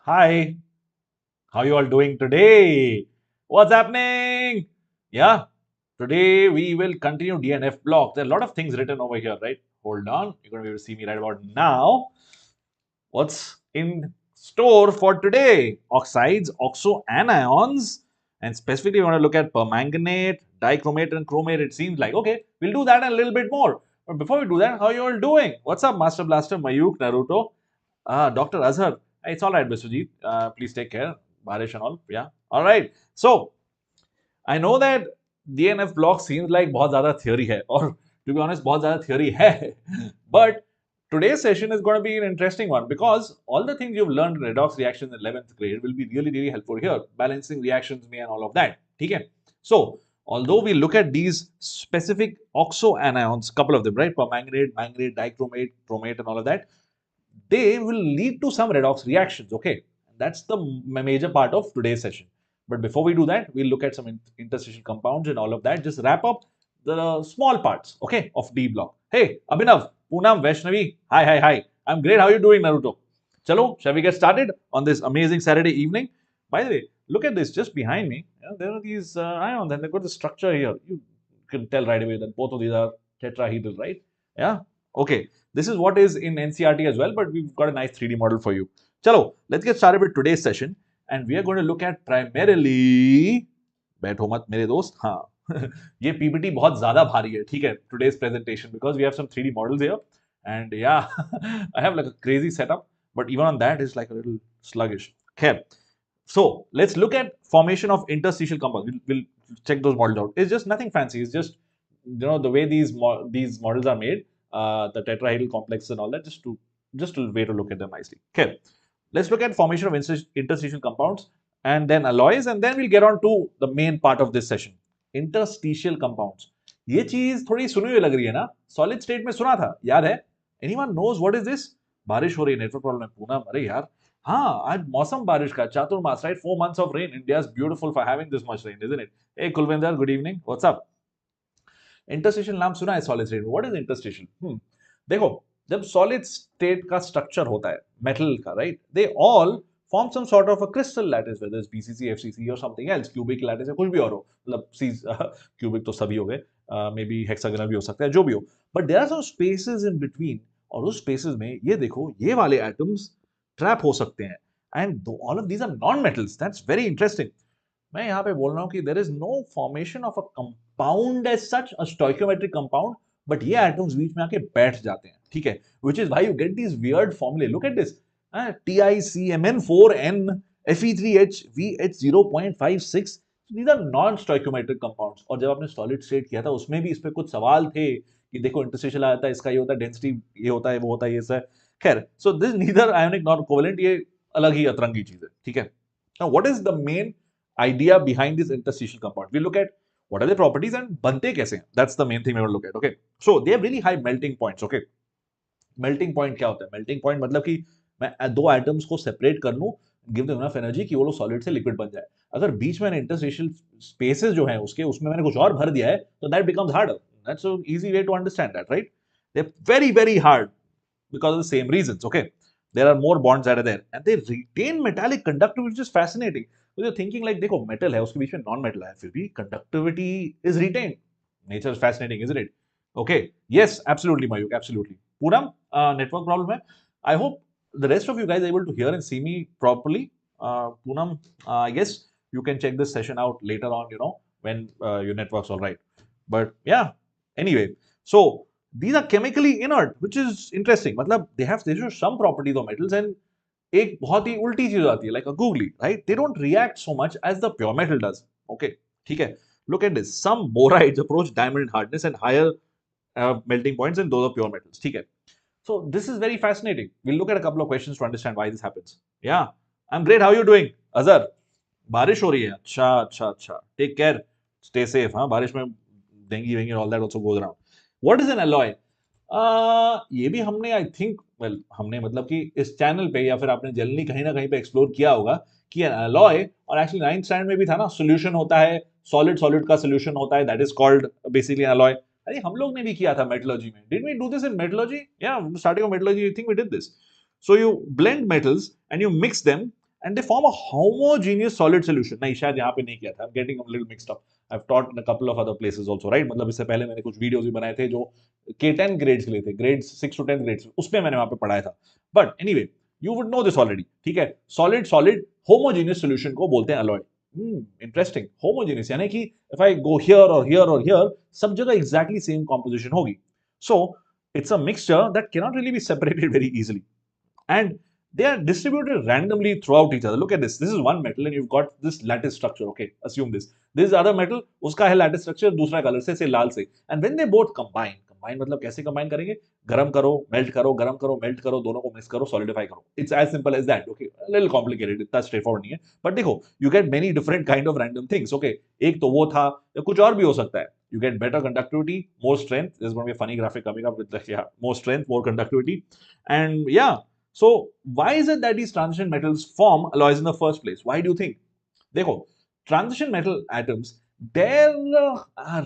Hi, how you all doing today? What's happening? Yeah, today we will continue DNF block. There are a lot of things written over here, right? Hold on, you're going to be able to see me right about now. What's in store for today? Oxides, oxoanions, and specifically we want to look at permanganate, dichromate, and chromate. It seems like okay, we'll do that and a little bit more. But before we do that, how you all doing? What's up, Master Blaster, Mayuk, Naruto? Dr. Azhar, it's all right, Biswajit. Please take care. Barish and all. Yeah. All right. So, I know that DNF block seems like बहुत ज़्यादा theory है और to be honest बहुत ज़्यादा theory है. But today's session is going to be an interesting one because all the things you've learned in redox reactions in 11th grade will be really helpful here. Balancing reactions में and all of that. ठीक है? So, although we look at these specific oxoanions, couple of them, right? Permanganate, manganate, dichromate, chromate and all of that, they will lead to some redox reactions. Okay, that's the major part of today's session. But before we do that, we'll look at some interstitial compounds and all of that. Just wrap up the small parts, okay, of D block. Hey, Abhinav, Poonam, Vaishnavi, hi. I'm great. How are you doing, Naruto? Chalo, shall we get started on this amazing Saturday evening? By the way, look at this just behind me. There are these ions, and they've got the structure here. You can tell right away that both of these are tetrahedral, right? Yeah. Okay. This is what is in NCRT as well, but we've got a nice 3D model for you. Chalo, let's get started with today's session. And we are going to look at primarily बैठो मत मेरे दोस्त हाँ ये PPT बहुत ज्यादा भारी है ठीक है today's presentation because we have some 3D models here and yeah I have like a crazy setup but even on that it's like a little sluggish. Okay, so let's look at formation of interstitial compounds. We'll check those models out. It's just nothing fancy. It's just the way these models are made, the tetrahedral complexes and all that. Just a way to look at them nicely. Okay, let's look at formation of interstitial compounds and then alloys, and then we'll get on to the main part of this session. Interstitial compounds. ये चीज थोड़ी सुनी हुई लग रही है ना? Solid state में सुना था, याद है? Anyone knows what is this? बारिश हो रही है, नेटवर्क प्रॉब्लम है पूनम. अरे यार, हाँ आज मौसम बारिश का चातुर्मास, right? 4 months of rain. India is beautiful for having this much rain, isn't it? Hey Kulvinder, good evening. What's up? Interstitial नाम सुना है सॉलिड स्टेट में. What is interstitial? देखो, जब सॉलिड स्टेट का स्ट्रक्चर होता है मेटल का, right, they all form some sort of a crystal lattice, whether it's BCC, FCC और समथिंग एल्स, क्यूबिक लैटिस या कुछ भी और हो, मतलब क्यूबिक तो सभी हो गए, मे बी हेक्सागोनल भी हो सकता है, जो भी हो, but there are some spaces in between, और उस स्पेसेस में ये देखो ये वाले एटम्स ट्रैप हो सकते हैं, and all of these are non metals. That's very interesting. मैं यहाँ पे बोल रहा हूँ कि there is no formation of a compound as such, a stoichiometric compound, but ये एटम्स बीच में आके बैठ जाते हैं, ठीक है, which is why you get these weird formulae. Look at this, TiCmN4N Fe3H VH0.56. These are non-stoichiometric compounds. और जब आपने सॉलिड स्टेट किया था उसमें भी इस पे कुछ सवाल थे कि देखो इंटरस्टिशियल आता है, इसका ये होता है, डेंसिटी ये होता है, वो होता है, ये सब. खैर, so this neither ionic not covalent, ये अलग ही अतरंगी चीज है, ठीक है. Now, what is the main idea behind this interstitial compound? We look at what are the properties and बनते कैसे हैं. That's the main thing we want to look at. Okay, so they have really high melting points. Okay, melting point क्या होता है? Melting point मतलब कि मैं दो एटम्स को सेपरेट कर लूं, गिव देम इनफ एनर्जी कि वो लोग सॉलिड से लिक्विड बन जाए. अगर बीच में इंटरस्टिशियल स्पेसेस जो हैं उसके, उसमें मैंने कुछ और भर दिया है, तो that becomes harder. That's a easy way to understand that, right? They are very hard because of the same reasons. Okay, there are more bonds that are there and they retain metallic conductivity, which is fascinating. So you're thinking like, देखो metal है, उसके बीच में non metal है, फिर भी conductivity is retained. Nature is fascinating, isn't it? Okay, yes, absolutely Mayuk, absolutely. Poonam, network problem है. I hope the rest of you guys are able to hear and see me properly. Poonam, I guess you can check this session out later on, when your network's all right. But yeah, anyway, so these are chemically inert, which is interesting. मतलब they have some properties of metals, and एक बहुत ही उल्टी चीज आती है, like a googly, right? They don't react so much as the pure metal does. Okay, ठीक है. Look at this. Some borides approach diamond hardness and higher melting points than those of pure metals. ठीक है. So this is very fascinating. We'll look at a couple of questions to understand why this happens. Yeah, I'm great. How are you doing, Azhar? बारिश हो रही है. अच्छा. Take care. Stay safe. हाँ, बारिश में dengue and all that also goes around. What is an alloy? ये भी हमने आई थिंक हमने मतलब कि इस चैनल पे या फिर आपने जनरली कहीं ना कहीं पे एक्सप्लोर किया होगा कि एन अलॉय, और एक्चुअली 9th स्टैंडर्ड में भी था ना, सॉल्यूशन होता है, सॉलिड का सॉल्यूशन होता है, that is called basically an alloy. अरे हम लोग ने भी किया था मेटलर्जी में. Did we do this in metallurgy? या starting of metallurgy I think we did this. So you blend metals and you mix them and they form a homogeneous solid solution. नहीं शायद यहाँ पे नहीं किया था, I'm getting a little mixed up. I've taught in a couple of other places also, right? मतलब इससे पहले मैंने कुछ वीडियोस भी बनाए थे जो K10 ग्रेड्स के लिए थे, ग्रेड्स 6 to 10 ग्रेड्स, उसमें मैंने वहां पे पढ़ाया था. But anyway, you would know this already. ठीक है, solid homogeneous solution को बोलते हैं alloy. Interesting. Homogeneous यानी कि if I go here or here or here, सब जगह exactly same composition होगी. So it's a mixture that cannot really be separated very easily, and they are distributed randomly throughout each other. Look at this. This is one metal and you've got this lattice structure. Okay, assume this. This is other metal, उसका है lattice structure दूसरा colour से लाल से. And when they both combine मतलब कैसे combine करेंगे? गरम करो, melt करो, गरम करो, melt करो, दोनों को mix करो, solidify करो. It's as simple as that. Okay, a little complicated. इतना straightforward नहीं है. But देखो, you get many different kind of random things. Okay, एक तो वो था, या कुछ और भी हो सकता है. You get better conductivity, more strength. There's going to be a funny graphic coming up with more strength, more conductivity, and yeah. So why is it that these transition metals form alloys in the first place? Why do you think? देखो, transition metal atoms, their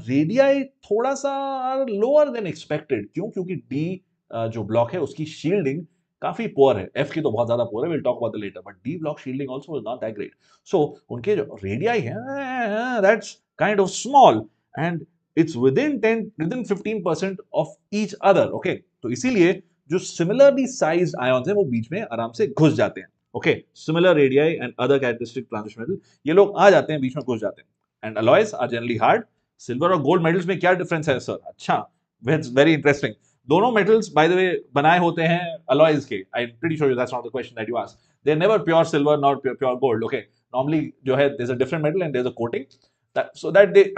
radii थोड़ा सा are lower than expected. क्यों? क्योंकि D जो block है उसकी shielding काफी poor है. F की तो बहुत ज्यादा poor है. We'll talk about it later. But D block shielding also is not that great. So उनके जो radii है, that's kind of small, and it's within 15% of each other. Okay, तो इसीलिए जो सिमिलरली साइज्ड आयन्स हैं वो बीच में आराम से घुस जाते हैं. Okay, similar radii and other characteristic transition metal, ये लोग आ जाते हैं बीच में घुस जाते हैं. And alloys are generally hard. Silver और गोल्ड मेटल्स में क्या डिफरेंस है सर? अच्छा, इट्स वेरी इंटरेस्टिंग. दोनों मेटल्स बाय द वे बनाए होते हैं अलॉयज के. I am pretty sure that's not the question that you asked. They are never pure silver not pure gold. Okay, normally जो है there is a different metal and there is a coating so that they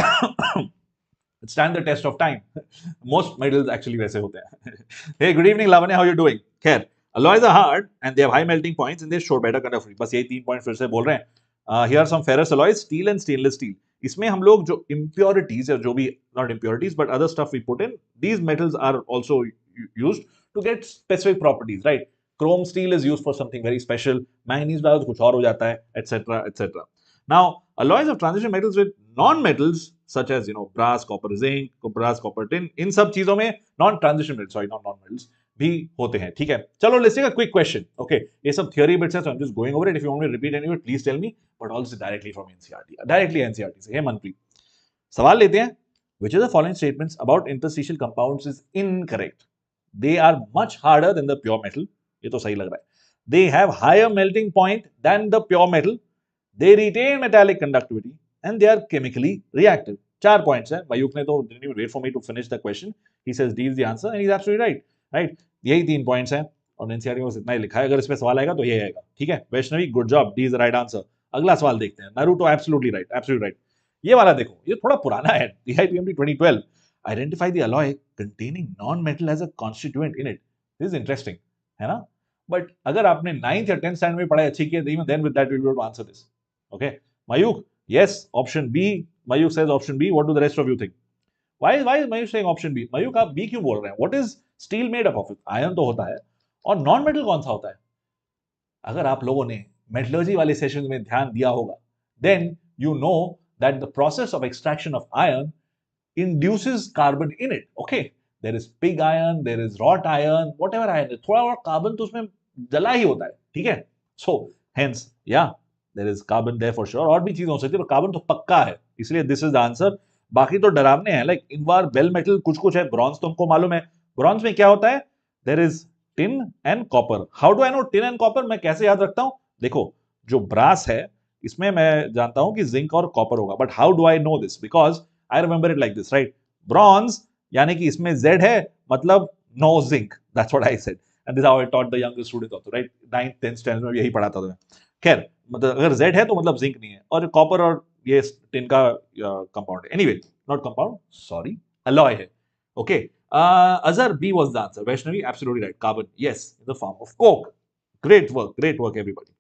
stand the test of time. Most metals actually वैसे होते हैं. Hey, good evening Lavanya, how you doing? खैर, alloys are hard and they have high melting points and they show better conductivity. बस यही 3 point फिर से बोल रहे हैं. Here are some ferrous alloys, steel and stainless steel. इसमें हम लोग जो impurities या जो भी not impurities but other stuff we put in, these metals are also used to get specific properties, right? Chrome steel is used for something very special. Manganese डालो तो कुछ और हो जाता है, etc. etc. Now, alloys of transition metals with non-metals such as brass, copper, zinc, brass, copper, tin, इन सब चीजों में non-transition metals, sorry, not non-metals भी होते हैं. ठीक है, चलो let's take a quick question. Okay, ये सब theory bits है, so I'm just going over it. If you want me to repeat any of it, please tell me. But also directly from NCERT, directly NCERT से. हे मनप्रीत, सवाल लेते हैं. Which of the following statements about interstitial compounds is incorrect? They are much harder than the pure metal. ये तो सही लग रहा है. They have higher melting point than the pure metal. They retain metallic conductivity and they are chemically reactive. 4 points है. Mayuk ने तो didn't even wait for me to finish the question. He says D is the answer and he's absolutely right. Right? यही 3 points हैं और NCERT में बस इतना ही लिखा है. अगर इसमें सवाल आएगा तो ये आएगा. ठीक है? Vaishnavi, good job. D is the right answer. अगला सवाल देखते हैं. Naruto, absolutely right. Absolutely right. ये वाला देखो. ये थोड़ा पुराना है. DIPMD 2012. Identify the alloy containing non-metal as a constituent in it. This is interesting. है ना? But अगर आपने 9th या 10th standard में पढ़ाई अच्छी की है, then with that we'll be able to answer this. Okay, Mayuk, yes, option B. Mayuk says option B. What do the rest of you think? Why is Mayuk saying option B? Mayuk, आप B क्यों बोल रहे हैं? What is steel made up of? Iron तो होता है, और non metal कौन सा होता है? अगर आप लोगों ने मेटलर्जी वाले सेशन में ध्यान दिया होगा, then you know that the process of extraction of iron induces carbon in it. Okay, there is pig iron, there is wrought iron, whatever iron, थोड़ा और कार्बन तो उसमें जला ही होता है. ठीक है? So hence, yeah, there is carbon there for sure. और भी चीजें हो सकती है पर कार्बन तो पक्का है, इसलिए this is the answer. बाकी तो डरावने हैं, like इनवार बेल मेटल कुछ है. ब्रॉन्ज तो हमको मालूम है. ब्रॉन्ज में क्या होता है? There is tin and copper. How do I know tin and copper? मैं कैसे याद रखता हूं? देखो, जो ब्रास है इसमें मैं जानता हूं कि जिंक और कॉपर होगा. But how do I know this? Because I remember it like this, right? Bronze यानी कि इसमें Z है, मतलब no zinc. That's what I said and this how I taught the younger students also, right? 9th 10th standard में यही पढ़ाता था मैं. खैर, मतलब अगर Z है तो मतलब जिंक नहीं है, और कॉपर और ये टिन का कंपाउंड है. Anyway, not compound, sorry, alloy है. Okay, Azhar, B was the answer. Vaishnavi, absolutely right. Carbon, yes, in the form of coke. Great work everybody.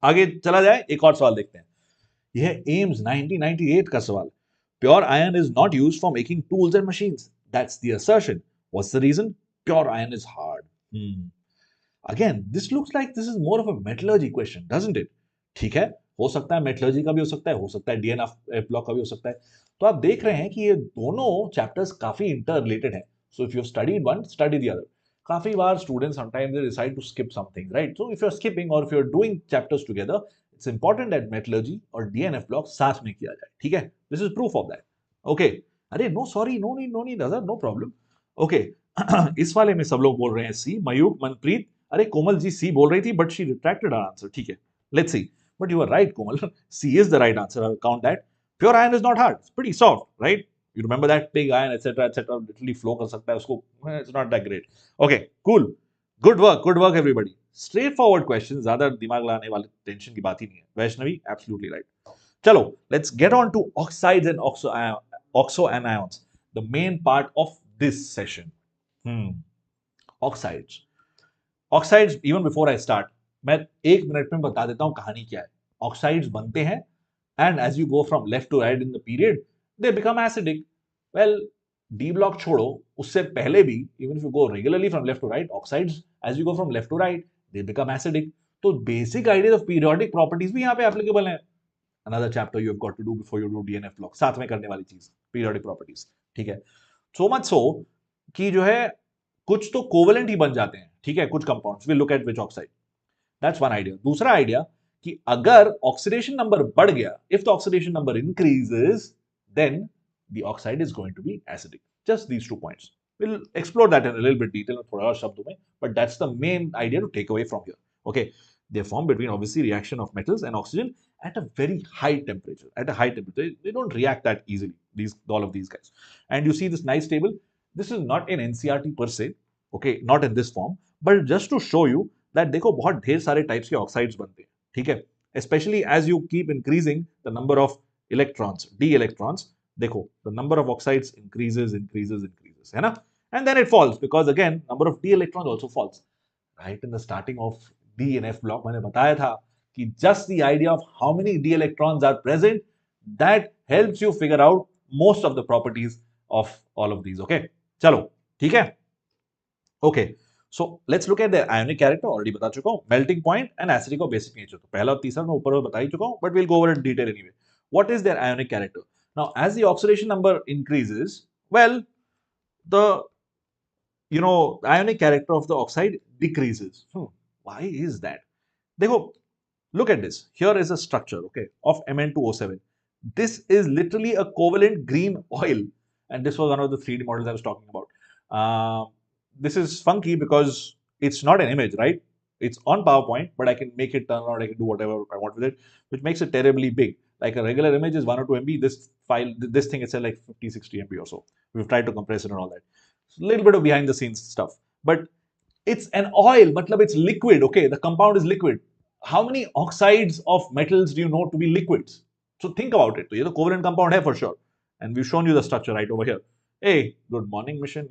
आगे चला जाए, एक और सवाल देखते हैं. यह एम्स 1998 का सवाल. Pure iron is not used for making tools and machines. That's the assertion. What's the reason? Pure iron is hard. Again, this looks like this is more of a metallurgy question, doesn't it? ठीक है, हो सकता है metallurgy का भी हो सकता है DNF ब्लॉक का भी हो सकता है. तो आप देख रहे हैं कि ये दोनों चैप्टर्स काफी इंटर रिलेटेड हैं. So if you studied one, study the other. काफी बार students sometimes they decide to skip something, right? So if you're skipping or if you're doing chapters together, it's important that metallurgy और DNF block साथ में किया जाए, ठीक है? This is proof of that. Okay. अरे no sorry, no need दादा, no problem. Okay. इस वाले में सब लोग बोल रहे हैं C, मयूक, मनप्रीत, अरे कोमल जी C बोल रही थी but she retracted her answer, ठीक है? Let's see. But you are right, Komal. C is the right answer. I'll count that. Pure iron is not hard. It's pretty soft, right? You remember that pig iron, etc., literally flow कर सकता है उसको. It's not that great. Okay, cool. Good work, everybody. Straightforward questions. ज़्यादा दिमाग लगाने वाले tension की बात ही नहीं है. Vaishnavi, absolutely right. चलो, let's get on to oxides and oxoanions. The main part of this session. Oxides. Oxides. Even before I start, मैं 1 मिनट में बता देता हूं कहानी क्या है. Oxides बनते हैं, and as you go from left to right in the period, they become acidic. Well, D block छोड़ो, उससे पहले भी, even if you go regularly from left to right, oxides, as you go from left to right, they become acidic. तो basic ideas of periodic properties भी यहाँ पे applicable हैं. Another chapter you have got to do before you do DNF block. साथ में करने वाली चीज, periodic properties. ठीक है? So much so कि जो है कुछ तो कोवेलेंट ही बन जाते हैं, ठीक है? कुछ compounds. We'll look at which oxide. That's one idea. दूसरा आइडिया कि अगर ऑक्सीडेशन नंबर बढ़ गया, if the oxidation number increases, then the oxide is going to be acidic. Just these 2 points. We'll explore that in a little bit detail, थोड़ा और शब्दों में, but that's the main idea to take away from here. Okay, they form between obviously reaction of metals and oxygen at a very high temperature. At a high temperature, they don't react that easily. All of these guys, and you see this nice table. This is not in NCERT per se. Okay, not in this form, but just to show you that देखो बहुत ढेर सारे types के oxides बनते हैं, ठीक है? Especially as you keep increasing the number of electrons, d electrons, देखो the number of oxides increases, है ना? And then it falls because again number of d electrons also falls. Right in the starting of D and F block मैंने बताया था कि just the idea of how many d electrons are present, that helps you figure out most of the properties of all of these. Okay, चलो, ठीक है? Okay. So let's look at their ionic character. Already बता चुका हूँ. Melting point and acidic और basic nature. तो पहला और तीसरा मैं ऊपर बता ही चुका हूँ, but we'll go over it in detail anyway. What is their ionic character? Now, as the oxidation number increases, well, the ionic character of the oxide decreases. Why is that? देखो, look at this. Here is a structure, okay, of Mn2O7. This is literally a covalent green oil, and this was one of the 3D models I was talking about. This is funky because it's not an image, right? It's on PowerPoint, but I can make it turn out, I can do whatever I want with it, which makes it terribly big. Like a regular image is 1 or 2 MB, this thing is like 50, 60 MB or so. We've tried to compress it and all that. So a little bit of behind the scenes stuff. But it's an oil, matlab it's liquid, okay? The compound is liquid. How many oxides of metals do you know to be liquids? So think about it. So, the covalent compound hai for sure. And we've shown you the structure right over here. Hey, good morning, Mission.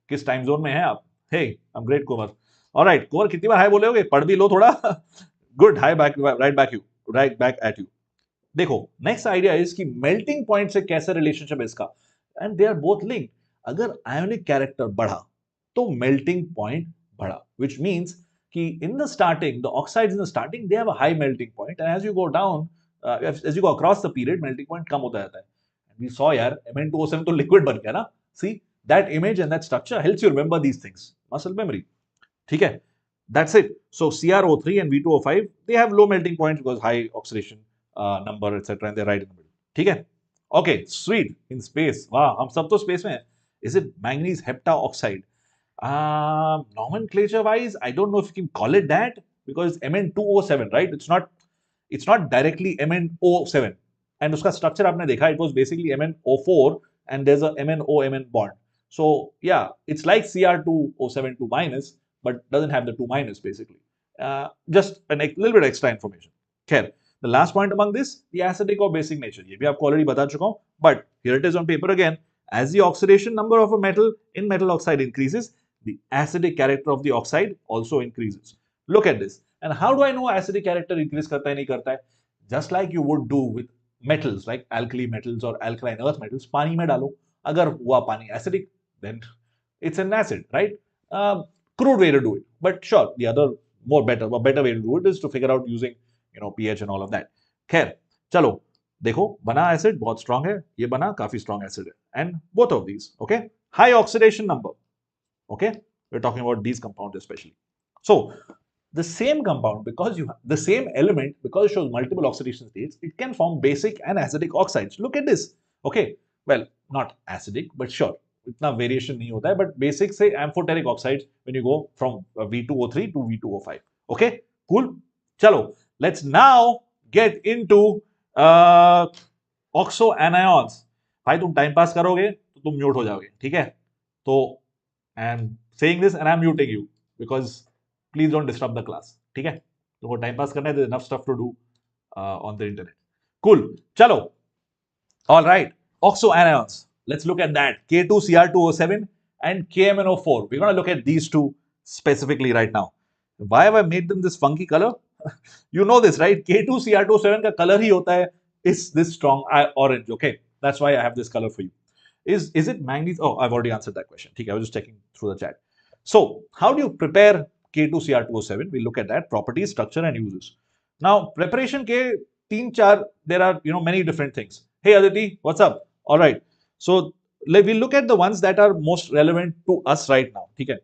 किस time zone में हैं आप? Hey, I'm great, Kumar. All right, Kumar कितनी बार हाय बोले होगे? पढ़ भी लो थोड़ा. Good, hi back, right back at you. देखो, next idea is कि melting point से कैसा relationship है इसका? And they are both linked. अगर ionic character बढ़ा, तो melting point बढ़ा, which means कि in the starting, the oxides in the starting, they have a high melting point, and as you go down, as you go across the period, melting point कम होता जाता है. And we saw यार, Mn2O7 तो liquid बन गया ना? See? That image and that structure helps you remember these things. Muscle memory. ठीक है? That's it. So CrO3 and V2O5, they have low melting points because high oxidation number, etc. and they're right in the middle. ठीक है? Okay, sweet. In space. वाह, हम सब तो space में हैं. Is it manganese heptaoxide? Nomenclature wise, I don't know if you can call it that because it's Mn2O7, right? It's not directly MnO7. And उसका structure आपने देखा, it was basically MnO4 and there's a MnO-Mn bond. So yeah, it's like Cr2O7 2 minus, but doesn't have the 2 minus basically. Just a little bit extra information. Okay. The last point among this, the acidic or basic nature. ये भी आपको already बता चुका हूँ, but here it is on paper again. As the oxidation number of a metal in metal oxide increases, the acidic character of the oxide also increases. Look at this. And how do I know acidic character increase करता है नहीं करता है? Just like you would do with metals like alkali metals or alkaline earth metals, पानी में डालो. अगर हुआ पानी acidic, then it's an acid, right? Crude way to do it. But sure, the other better way to do it is to figure out using, pH and all of that. खैर, चलो, देखो, बना acid बहुत strong है, ये बना काफी strong acid है. And both of these, okay? High oxidation number, okay? We're talking about these compounds especially. So the same compound, because you have the same element, because it shows multiple oxidation states, it can form basic and acidic oxides. Look at this. Okay, well, not acidic, but sure, इतना variation नहीं होता है, but basic say amphoteric oxides when you go from V2O3 to V2O5. Okay, cool. Chalo, let's now get into oxoanions. भाई तुम time pass करोगे तो तुम mute हो जाओगे, ठीक है? तो I am saying this and I am muting you because please don't disrupt the class. ठीक है? तुमको टाइम पास करना है, there's enough stuff to do on the internet. Cool. चलो. All right. Oxoanions. Let's look at that. K2Cr2O7 and KMnO4. We're going to look at these two specifically right now. Why have I made them this funky color? You know this, right? K2Cr2O7 का color ही होता है is this strong orange. Okay. That's why I have this color for you. Is it manganese? Oh, I've already answered that question. Okay, I was just checking through the chat. So, how do you prepare K2Cr2O7? We'll look at that. Properties, structure, and uses. Now, preparation ke 3-4, there are many different things. Hey Aditi, what's up? All right. So, we'll look at the ones that are most relevant to us right now. Okay.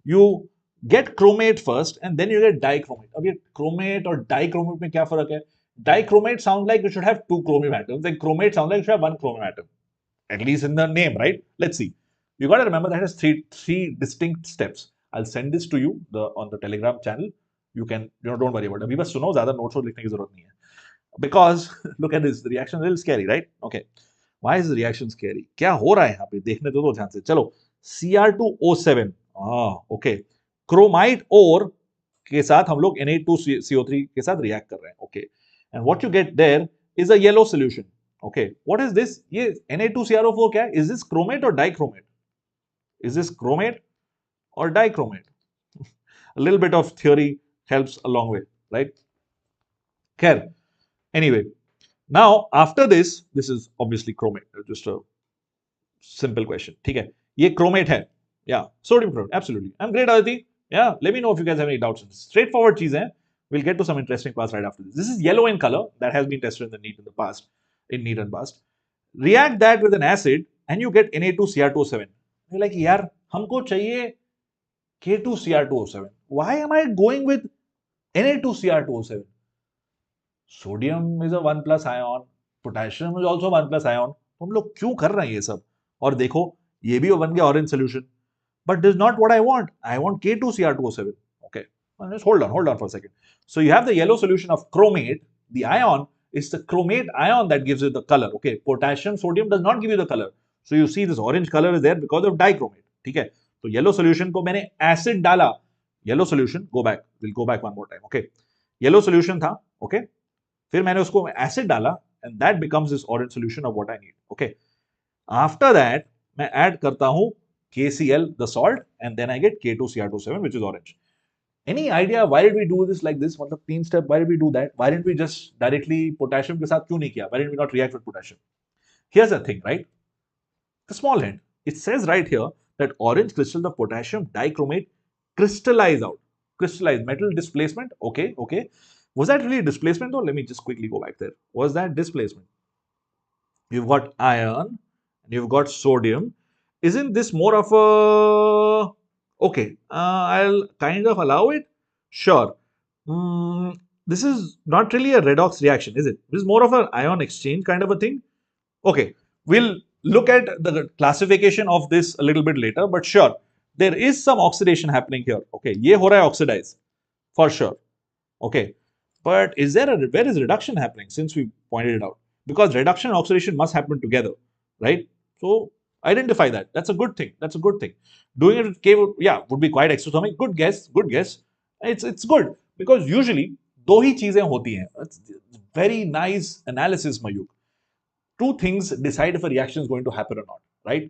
You get chromate first and then you get dichromate. अब ये chromate और dichromate में क्या फर्क है? Dichromate sounds like you should have 2 chromium atoms. Then chromate sounds like you should have 1 chromium atom. At least in the name, right? Let's see. You got to remember that has three distinct steps. I'll send this to you on the Telegram channel. You can, don't worry about it. अभी बस सुनो, ज़्यादा notes लिखने की जरूरत नहीं है. Because look at this, the reaction is a little scary, right? Okay. Why is the reaction scary? क्या हो रहा है यहाँ पे? देखने दो ध्यान से. चलो, Cr2O7. Okay. Chromite ore के साथ हम लोग Na2CO3 के साथ react कर रहे हैं. Okay. And what you get there is a yellow solution. Okay, what is this? ये Na2CrO4 क्या है? Is this chromate or dichromate? Is this chromate or dichromate? A little bit of theory helps a long way, right? Okay. Anyway, now after this is obviously chromate. Just a simple question. ठीक है? ये chromate है. Yeah, sodium chromate. Absolutely. I'm great, Aditi. Yeah, let me know if you guys have any doubts. Straightforward चीज़ है. We'll get to some interesting parts right after this. This is yellow in color. That has been tested in the NEET in the past. In NEET and past. React that with an acid and you get Na2Cr2O7. You're like, yaar, हमको चाहिए K2Cr2O7. Why am I going with Na2Cr2O7? Sodium is a 1 plus ion. Potassium is also 1 plus ion. हम लोग क्यों कर रहे हैं ये सब? और देखो, ये भी बन गया orange solution. But this is not what I want. I want K2Cr2O7. Okay. Well, just hold on for a second. So you have the yellow solution of chromate. The ion is the chromate ion that gives you the color. Okay. Potassium, sodium does not give you the color. So you see this orange color is there because of dichromate. ठीक है. तो yellow solution को मैंने acid डाला. Yellow solution, go back. We'll go back one more time. Okay. Yellow solution था. Okay. फिर मैंने उसको acid डाला and that becomes this orange solution of what I need. Okay. After that, मैं add करता हूँ KCl, the salt, and then I get K2Cr2O7, which is orange. Any idea why did we do this like this? मतलब 3 step, why did we do that? Why didn't we just directly potassium के साथ क्यों नहीं किया? Why didn't we not react with potassium? Here's the thing, right? The small hint. It says right here that orange crystals of potassium dichromate crystallize out. Crystallize, metal displacement. Okay, okay. Was that really displacement though? Let me just quickly go back there. Was that displacement? You've got iron and you've got sodium. Isn't this more of a... Okay, I'll kind of allow it. Sure. This is not really a redox reaction, is it? This is more of an ion exchange kind of a thing. Okay, we'll look at the classification of this a little bit later, but sure, there is some oxidation happening here. Okay, ye ho raha hai oxidize, for sure. Okay, but where is reduction happening since we pointed it out? Because reduction and oxidation must happen together, right? So identify that. That's a good thing. That's a good thing. Doing it with K, yeah, would be quite exothermic. Good guess. Good guess. It's good because usually दो ही चीजें होती हैं. It's very nice analysis, Mayuk. Two things decide if a reaction is going to happen or not, right?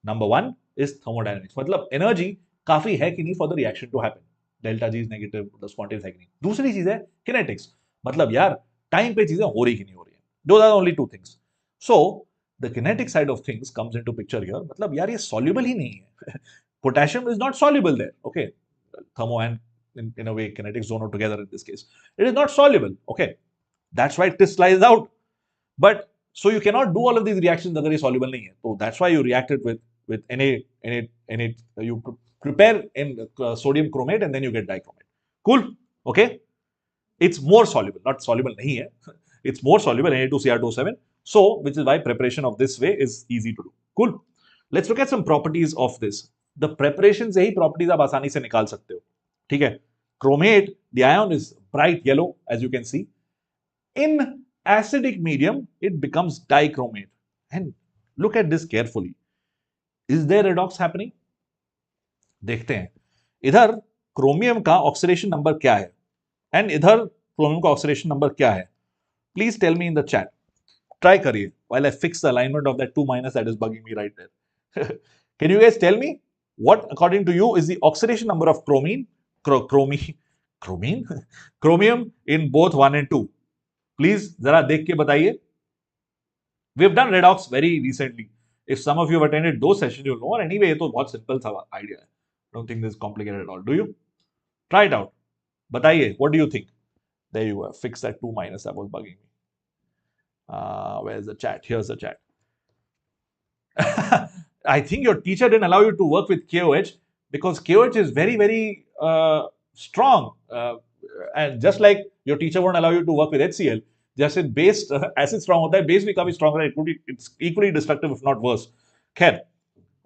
Number one is thermodynamics. मतलब energy काफी है कि नहीं for the reaction to happen. Delta G is negative, the spontaneous है कि नहीं. दूसरी चीज है kinetics. मतलब यार time पे चीजें हो रही कि नहीं हो रही हैं. Those are the only two things. So the kinetic side of things comes into picture here. मतलब यार ये soluble ही नहीं है. Potassium is not soluble there. Okay, thermo and in a way kinetics don't know together in this case. It is not soluble. Okay, that's why it crystallizes out. But so you cannot do all of these reactions अगर ये soluble नहीं है. So that's why you react it with with Na, you prepare in sodium chromate and then you get dichromate. Cool? Okay? It's more soluble, not soluble nahi hai. It's more soluble, Na2Cr2O7. So, which is why preparation of this way is easy to do. Cool? Let's look at some properties of this. The preparation से ही properties आप आसानी से निकाल सकते हो. ठीक है? Chromate, the ion is bright yellow, as you can see. In acidic medium, it becomes dichromate. And look at this carefully. Is there redox happening? देखते हैं. इधर क्रोमियम का ऑक्सीडेशन नंबर क्या है एंड इधर क्रोमियम का ऑक्सीडेशन नंबर क्या है? Please tell me in the chat. Try करिए while I fix the alignment of that 2 minus that is bugging me right there. Can you guys tell me what according to you is the oxidation number of chromium in both 1 and 2? Please जरा देख के बताइए. We have done redox very recently. If some of you have attended those sessions, you'll know. Or anyway, ये तो बहुत simple सा idea है. Don't think this is complicated at all. Do you? Try it out. बताइए. What do you think? There you go. Fix that 2 minus that was bugging me. Where's the chat? Here's the chat. I think your teacher didn't allow you to work with KOH because KOH is very, very strong. And just like your teacher won't allow you to work with HCl, जैसे base acid strong होता है, base भी काफी strong है. It's equally destructive, if not worse. खैर,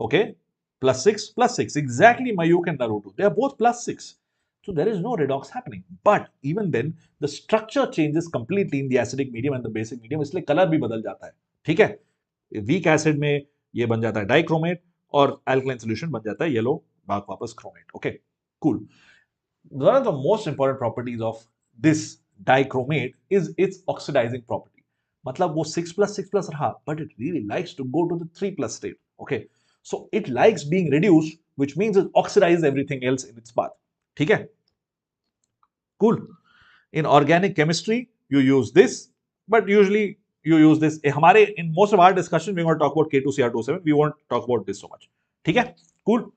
okay. +6, exactly Mayuk and Naruto. They are both +6. So there is no redox happening. But even then, the structure changes completely in the acidic medium and the basic medium. इसलिए color भी बदल जाता है. ठीक है? Weak acid में ये बन जाता है dichromate और alkaline solution बन जाता है yellow वापस chromate. Okay, cool. One of the most important properties of this dichromate is its oxidizing property. मतलब वो 6+6+ रहा, but it really likes to go to the 3+ state. Okay. So it likes being reduced, which means it oxidizes everything else in its path. ठीक है? Cool. In organic chemistry, you use this, but usually you use this. In most of our discussion, we're going to talk about K2Cr2O7. We won't talk about this so much. ठीक है? Cool.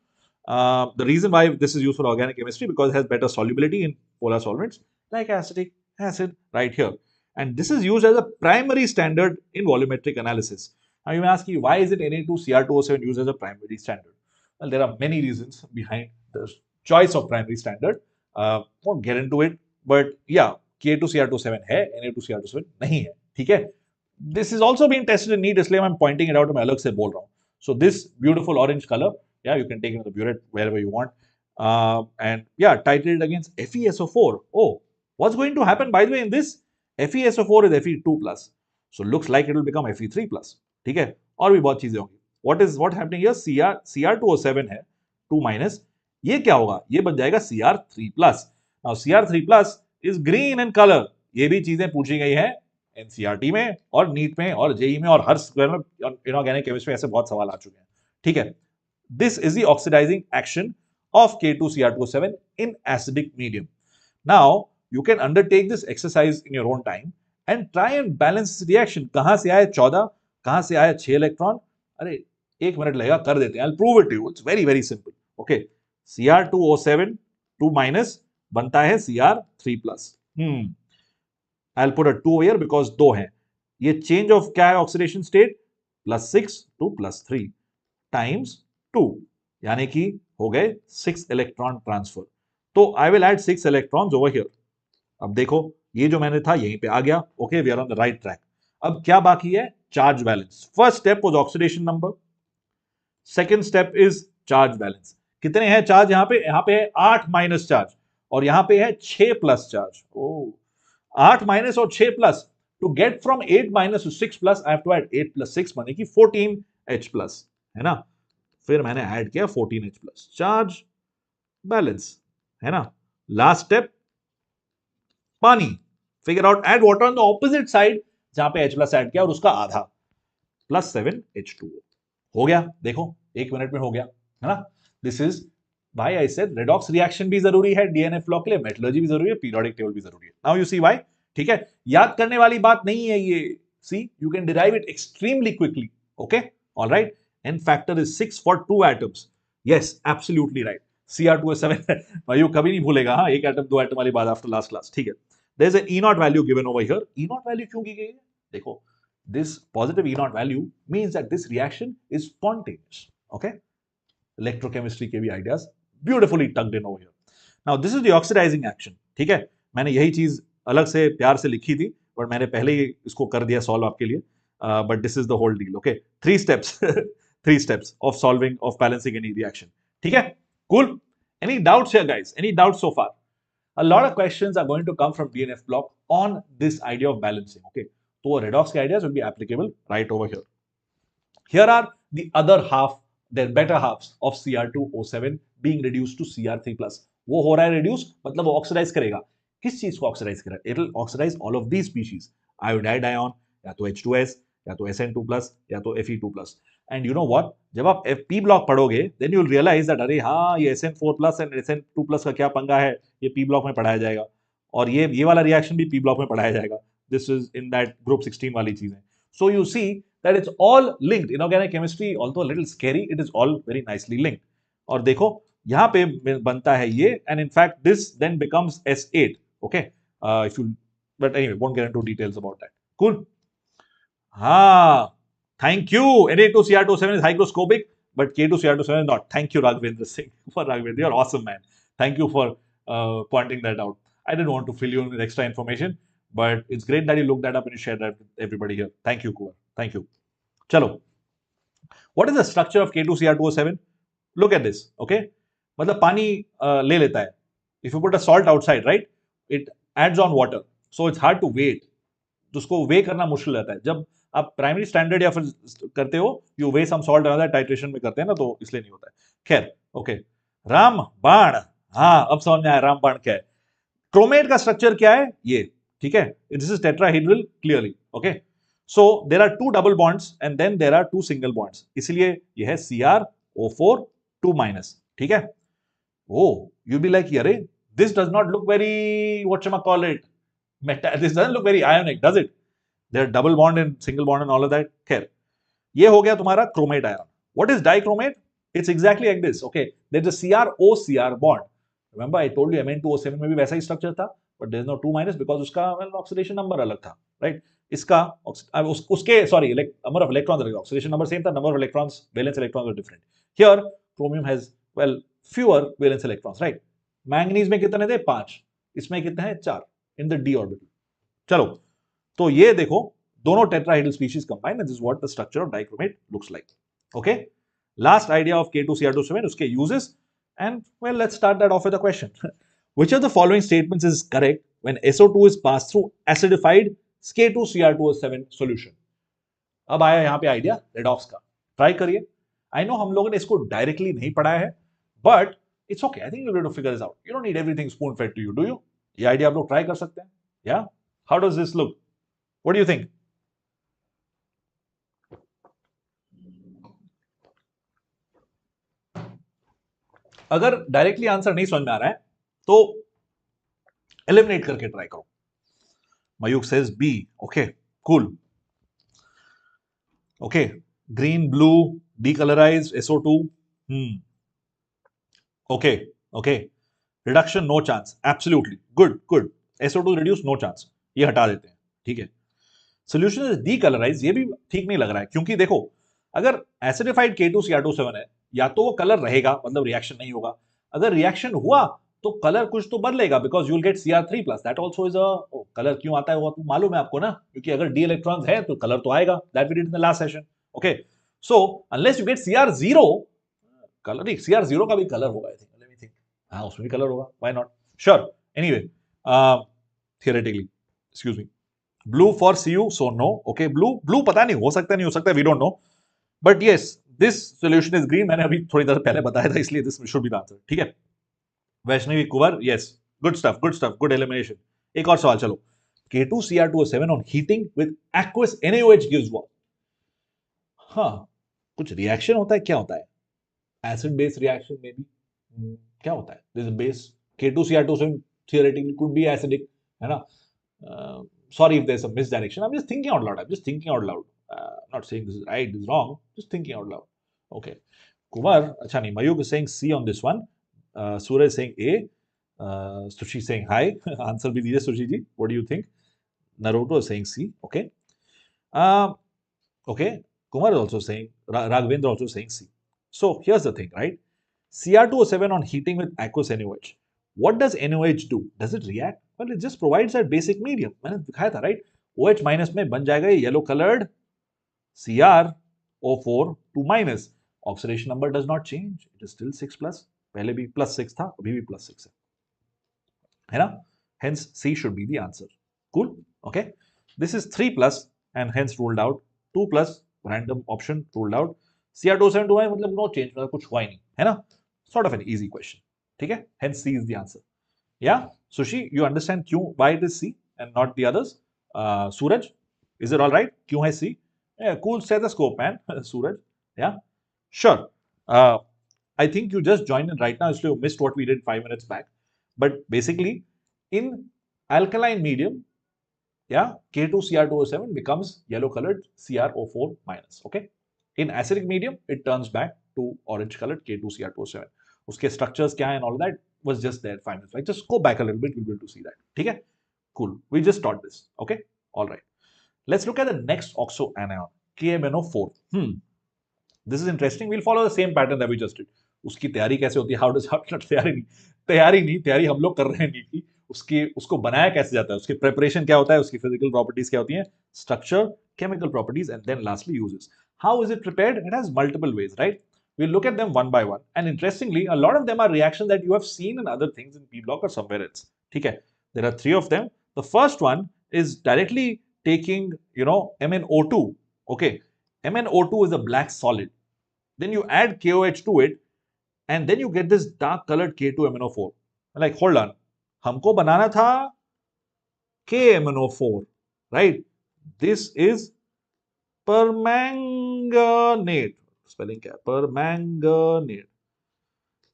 The reason why this is used for organic chemistry because it has better solubility in polar solvents like acetic acid right here. And this is used as a primary standard in volumetric analysis. Now you may ask me, why is it Na2Cr2O7 used as a primary standard? Well, there are many reasons behind the choice of primary standard. Won't get into it, but yeah, K2Cr2O7 है, Na2Cr2O7 नहीं है. ठीक है? This is also being tested in NEET, इसलिए I'm pointing it out. मैं अलग से बोल रहा हूँ. So this beautiful orange color, yeah, you can take it in the burette wherever you want, and yeah, titrate it against FeSO4. Oh, what's going to happen by the way in this? FeSO4 is Fe2+, so looks like it will become Fe3+. ठीक है? और भी बहुत चीजें होंगी. What happening here? Cr2O7 है 2 minus. ये क्या होगा? ये बन जाएगा Cr3+. Now Cr3+ is green in color. ये भी चीजें पूछी गई है NCERT में और NEET में और JEE में और हर स्क्वायर में इनऑर्गेनिक केमिस्ट्री में ऐसे बहुत सवाल आ चुके हैं. ठीक है? This is the oxidizing action of K2Cr2O7 in acidic medium. Now you can undertake this exercise in your own time and try and balance this reaction. कहां से आए 14, कहां से आए 6 इलेक्ट्रॉन? अरे 1 मिनट लगेगा, कर देते हैं. I'll prove it to you. It's very, very simple. Okay. Cr2O7 2 minus बनता है Cr3+. I'll put a 2 over here because 2 हैं. ये change of क्या है ऑक्सीडेशन स्टेट? +6 to +3 times 2, यानी कि हो गए 6 इलेक्ट्रॉन ट्रांसफर. तो I will add 6 electrons over here. अब देखो ये जो मैंने था यहीं पे आ गया. Okay, we are on the right track. अब क्या बाकी है? Charge balance. First step was oxidation number. Second step is charge balance. कितने हैं चार्ज यहाँ पे? यहाँ पे है 8 माइनस चार्ज और यहाँ पे है 6 प्लस चार्ज. ओ 8 माइनस और 6 plus. To get from 8 minus to 6 plus I have to add 8 plus 6 माने कि 14 H प्लस, है ना? फिर मैंने ऐड किया 14 H प्लस. चार्ज बैलेंस, है ना? लास्ट स्टेप पानी. Figure out add water on the opposite side जहां पे H प्लस ऐड किया और उसका आधा +7 H2O. हो गया. देखो 1 मिनट में हो गया, है ना? This is why I said redox reaction भी जरूरी है DNF ब्लॉक के लिए, मेटलर्जी भी जरूरी है, पीरियोडिक टेबल भी जरूरी है. Now you see why. ठीक है? याद करने वाली बात नहीं है ये. See you can derive it extremely quickly. Okay, alright. N factor is 6 for 2 atoms. Yes, absolutely right. Cr2O7 you कभी नहीं भूलेगा. हाँ, 1 एटम 2 एटम वाली बात आफ्टर लास्ट क्लास. ठीक है? There is an E0 value given over here. E0 value क्यों की गई है? देखो, this positive E0 value means that this reaction is spontaneous. Okay, electrochemistry के भी ideas beautifully tucked in over here. Now this is the oxidizing action. ठीक है, मैंने यही चीज अलग से प्यार से लिखी थी, बट मैंने पहले ही इसको कर दिया सॉल्व आपके लिए. But this is the whole deal. Okay, 3 steps, 3 steps of solving, of balancing any reaction. ठीक है, cool. Any doubts here, guys? Any doubts so far? A lot of questions are going to come from DNF block on this idea of balancing. Okay, so redox के ideas will be applicable right over here. Here are the other half, their better halves of Cr2O7 being reduced to Cr3+. वो हो रहा है reduce, मतलब वो oxidize करेगा. किस चीज को oxidize करेगा? It will oxidize all of these species. Iodide ion, या तो H2S, या तो SN2+, या तो Fe2+. And you know what? जब आप P block पढ़ोगे, then you will realize that अरे हाँ, ये SN4+ and SN2+ का क्या पंगा है? ये P block में पढ़ाया जाएगा. और ये वाला reaction भी P block में पढ़ाया जाएगा. This is in that group 16 वाली चीजें. So you see that it's all linked. Inorganic chemistry, although a little scary, it is all very nicely linked. और देखो यहाँ पे बनता है ये, and in fact this then becomes S8. Okay, if you, but anyway, won't get into details about that. Cool. हाँ, thank you. Na2Cr27 is hygroscopic, but K2Cr27 is not. Thank you, Raghvendra Singh. For Raghvendra, you're awesome, man. Thank you for pointing that out. I didn't want to fill you in with extra information, but it's great that you looked that up and you shared that with everybody here. Thank you, Kuvar. Thank you. Chalo. What is the structure of K2Cr2O7? Look at this. Okay. मतलब पानी ले लेता है. If you put a salt outside, right, it adds on water. So it's hard to weigh it. तो उसको weigh करना मुश्किल रहता है. जब आप प्राइमरी स्टैंडर्ड या फिर करते हो, you weigh some salt another titration में करते हैं ना, तो इसलिए नहीं होता है. खैर, ओके. रामबाण, हाँ, अब समझ में आया रामबाण क्या है. क्रोमेट का स्ट्रक्चर क्या है? ये, ठीक है. This is tetrahedral clearly. Okay, so there are 2 double bonds and then there are 2 single bonds, इसलिए ये है CrO4 2-. ठीक है. ओ, यू बी लाइक, अरे this does not look very, what shall I call it, this doesn't look very ionic, does it? There are double bond and single bond and all of that. खैर, ये हो गया तुम्हारा chromate ion. What is dichromate? It's exactly like this. Okay, there's a CrO-Cr bond. Remember, I told you Mn2O7 में भी वैसा ही structure था, but there's no 2- because उसका oxidation number अलग था, right? इसका उसके sorry, like number of electrons, oxidation number same था, number of electrons, valence electrons were different. Here, chromium has fewer valence electrons, right? Manganese में कितने थे? 5. इसमें कितने हैं? 4 in the d orbital. चलो. तो ये देखो, दोनों tetrahedral species combined, and this is what the structure of dichromate looks like. Okay, last idea of K2Cr27, उसके uses, and well, let's start that off with a question. Which of the following statements is correct when SO2 is passed through acidified K2Cr27 solution? अब आया यहाँ पे idea redox का, try करिए. I know हम लोगों ने इसको डायरेक्टली नहीं पढ़ा है, but it's okay. I think you will figure this out. You don't need everything spoon fed to you, do you? ये आइडिया आप लोग ट्राई कर सकते हैं. या how does this look? What do you think? अगर डायरेक्टली आंसर नहीं समझ में आ रहा है तो एलिमिनेट करके ट्राई करो. Mayuk says B. Okay, cool. Okay, green, blue, decolorized SO2. Okay, okay. Reduction no chance. Absolutely good, good. SO2 reduce no chance, ये हटा देते हैं. ठीक है. सोल्यूशन इज डीकलराइज, ये भी ठीक नहीं लग रहा है, क्योंकि देखो, अगर एसिडिफाइड K2Cr27 है, या तो वो कलर रहेगा, मतलब रिएक्शन नहीं होगा. अगर रिएक्शन हुआ तो कलर कुछ तो बदलेगा, because you will get Cr3+. That also is a colour. क्यों आता है वो मालूम है आपको ना, क्योंकि अगर डी इलेक्ट्रॉन्स है तो कलर तो आएगा. That we did in the last session. Okay, so unless you get Cr0, colour नहीं, Cr0 का भी कलर होगा. I think, let me think, हाँ, उसमें भी कलर होगा. Why not? Sure. Anyway, theoretically, excuse me. Blue for Cu, so no. Okay, blue पता नहीं, हो सकता नहीं हो सकता, we don't know. But yes, this solution is green. मैंने अभी थोड़ी देर पहले बताया था, इसलिए this should be the answer. ठीक है. वैष्णवी कुंवर, yes, good stuff, good elimination. एक और सवाल, चलो. K2Cr2O7 on heating with aqueous NaOH gives what? हाँ, कुछ रिएक्शन होता है. क्या होता है? Acid base reaction में भी क्या होता है? This is base. K2Cr2O7 theoretically could be acidic, है ना? Sorry if there's some misdirection. I'm just thinking out loud. Not saying this is right, this is wrong. Just thinking out loud. Okay. Kumar, acha nahi. Mayuk is saying C on this one. Surya is saying A. Sushi is saying hi. Answer bhi dijiye, Sushi ji. What do you think? Naruto is saying C. Okay. Okay. Kumar is also saying, Raghavendra also saying C. So here's the thing, right? Cr2O7 on heating with aqueous NaOH. What does NaOH do? Does it react? Well, it just provides that basic medium. मैंने दिखाया था, right? OH minus में बन जाएगा ये yellow colored CrO4 2 minus. Oxidation number does not change. It is still 6 plus. पहले भी plus 6 था, अभी भी plus 6 है ना? Hence C should be the answer. Cool? Okay. This is 3 plus and hence ruled out. 2 plus random option ruled out. Cr2O7 2 मतलब no change, मतलब कुछ हुआ ही नहीं, है ना? Sort of an easy question. ठीक है? Hence C is the answer. Yeah, Sushi, you understand क्यों why it is C and not the others? Suraj, is it all right? क्यों है C? Yeah, cool stethoscope, man. Suraj, yeah, sure. I think you just joined in right now, so you missed what we did 5 minutes back. But basically, in alkaline medium, yeah, K2Cr2O7 becomes yellow colored CrO4 minus. Okay. In acidic medium, it turns back to orange colored K2Cr2O7. उसके structures क्या हैं and all that was just there 5 minutes back. Just go back a little bit, you'll be able to see that. ठीक है? Cool. We just taught this. Okay? All right. Let's look at the next oxoanion, KMNO4. This is interesting. We'll follow the same pattern that we just did. उसकी तैयारी कैसे होती है? How does तैयारी हम लोग कर रहे हैं नीट की. उसको बनाया कैसे जाता है? उसकी preparation क्या होता है? उसकी physical properties क्या होती हैं? Structure, chemical properties, and then lastly uses. How is it prepared? It has multiple ways, right? We'll look at them one by one. And interestingly, a lot of them are reactions that you have seen in other things in P block or somewhere else. ठीक है? There are 3 of them. The first one is directly taking, MnO2. Okay, MnO2 is a black solid. Then you add KOH to it, and then you get this dark colored K2MnO4. Like, hold on, हमको बनाना था KMnO4, right? This is permanganate. Spelling क्या है? Permanganate.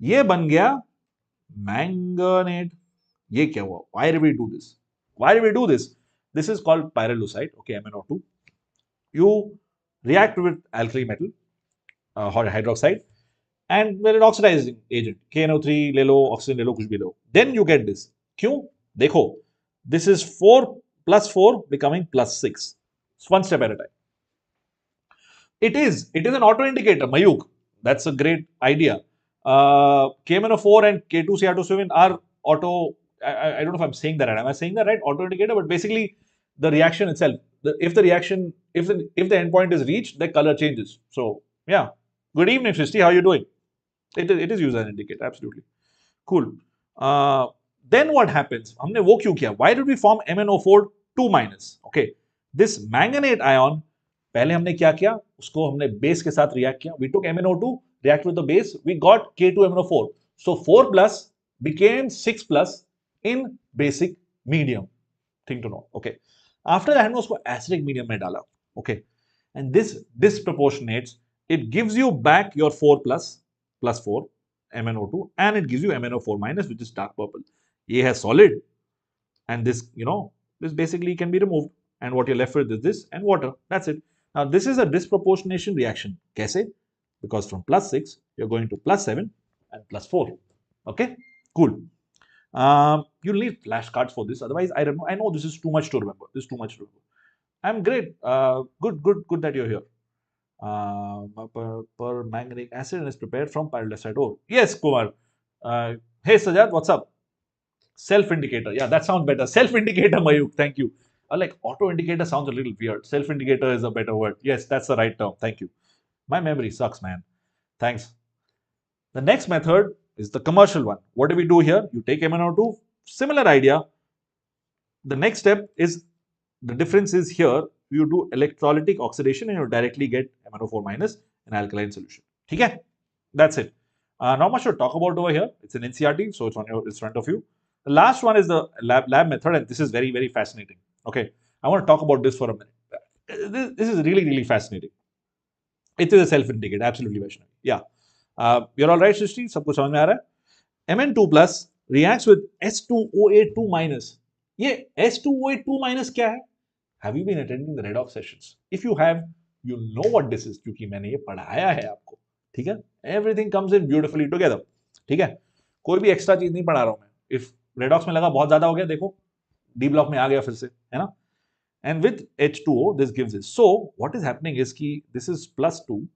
ये बन गया manganate. ये क्या हुआ? Why did we do this? Why did we do this? This is called pyrolusite, okay, MnO2. You react with alkali metal, hydroxide, and with an oxidizing agent, KNO3 ले लो, oxygen ले लो, कुछ भी लो. Then you get this. क्यों? देखो, this is 4 plus 4 becoming plus 6. It's one step at a time. It is an auto indicator, Mayuk. That's a great idea. KMNO4 and K2Cr2O7 are auto. I don't know if I'm saying that right. Am I saying that right? Auto indicator, but basically the reaction itself. If the endpoint is reached, the color changes. So yeah. Good evening, Srishti. How are you doing? It is used as an indicator. Absolutely. Cool. Then what happens? हमने वो क्यों किया? Why did we form MnO4 2 minus? Okay. This manganate ion, पहले हमने क्या किया? उसको हमने बेस के साथ रिएक्ट किया. We took MnO2, react with the base, we got K2MnO4. So 4 plus became 6 plus in basic medium. Thing to know. Okay. After that, हमने उसको acidic medium में डाला. Okay. And this disproportionates. It gives you back your 4 plus 4 MnO2, and it gives you MnO4 minus, which is dark purple. ये है solid, and this, this basically can be removed, and what you're left with is this and water. That's it. Now this is a disproportionation reaction. कैसे? Because from plus 6 you're going to plus 7 and plus 4. Okay, cool. You'll need flashcards for this. Otherwise, I don't know. I know this is too much to remember. This is too much to remember. I'm great. Good that you're here. Permanganic acid is prepared from pyrolusite ore. Yes, Kumar. Hey Sajad, what's up? Self-indicator. Yeah, that sounds better. Self-indicator, Mayuk. Thank you. Like auto-indicator sounds a little weird. Self-indicator is a better word. Yes, that's the right term. Thank you. My memory sucks, man. Thanks. The next method is the commercial one. What do we do here? You take MnO2. Similar idea. The next step is, the difference is here, you do electrolytic oxidation and you directly get MnO4 minus in alkaline solution. Okay? That's it. Not much to talk about over here. It's an NCRT, so it's in front of you. The last one is the lab method, and this is very, very fascinating. Okay, I want to talk about this for a minute. This is really, really fascinating. It is a self-indicator, absolutely, Vaishnavi. Yeah. You're all right, Srishti? Sabko samajh mein aa raha hai? Mn2 plus reacts with S2O82 minus. ये S2O82 minus क्या है? Have you been attending the redox sessions? If you have, you know what this is, क्योंकि मैंने ये पढ़ाया है आपको. ठीक है? Everything comes in beautifully together. ठीक है? कोई भी एक्स्ट्रा चीज नहीं पढ़ा रहा हूं मैं. If redox में लगा बहुत ज्यादा हो गया, देखो D block में आ गया फिर से, है ना? And with H2O, this gives this. So what is happening is कि this is plus 2,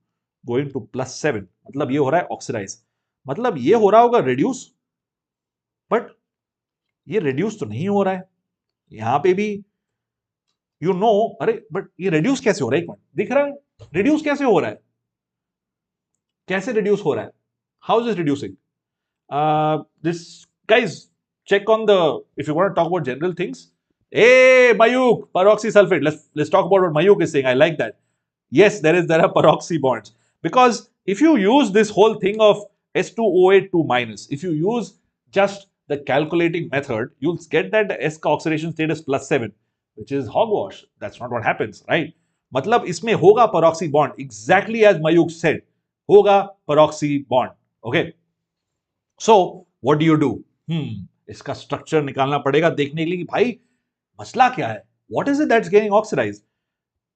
going to +7, मतलब ये हो रहा है ऑक्सीडाइज, मतलब ये हो रहा होगा रिड्यूस, बट ये रिड्यूस तो नहीं हो रहा है। यहां पे भी अरे बट ये रिड्यूस कैसे हो रहा है, एक मिनट, दिख रहा है रिड्यूस कैसे हो रहा है, कैसे रिड्यूस हो रहा है, how is this reducing? This guys, check on the, if you want to talk about general things. Hey Mayuk, peroxysulfate, let's talk about what Mayuk is saying. I like that. Yes, there are peroxy bonds, because if you use this whole thing of S2O8 2 minus, if you use just the calculating method, you'll get that the S का oxidation state is +7, which is hogwash. That's not what happens, right? मतलब इसमें होगा peroxy bond, exactly as Mayuk said, होगा peroxy bond. Okay. So what do you do? इसका structure निकालना पड़ेगा देखने के लिए कि भाई मसला क्या है, what is it that's getting oxidised?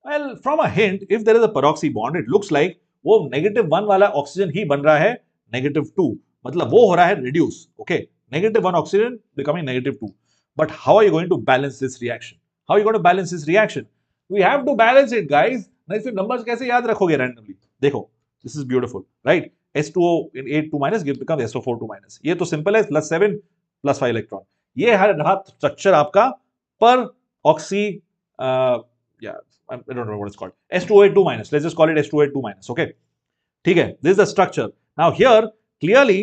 Well, from a hint, if there is a peroxy bond, it looks like वो -1 वाला ऑक्सीजन ही बन रहा है -2, मतलब वो हो रहा है reduce. Okay, -1 oxygen becoming -2, but how are you going to balance this reaction? How are you going to balance this reaction? We have to balance it guys, नहीं फिर नंबर्स कैसे याद रखोगे रैंडमली? देखो, this is beautiful, right? S2O8 2 minus becomes SO4 2 minus. ये तो simple है, +7 +5 electron. ये है रहा स्ट्रक्चर आपका पर oxy, I don't know what it's called, S2O8 2 minus. Let's just call it S2O8 2 minus. Okay, ठीक है, this is the structure. Now here clearly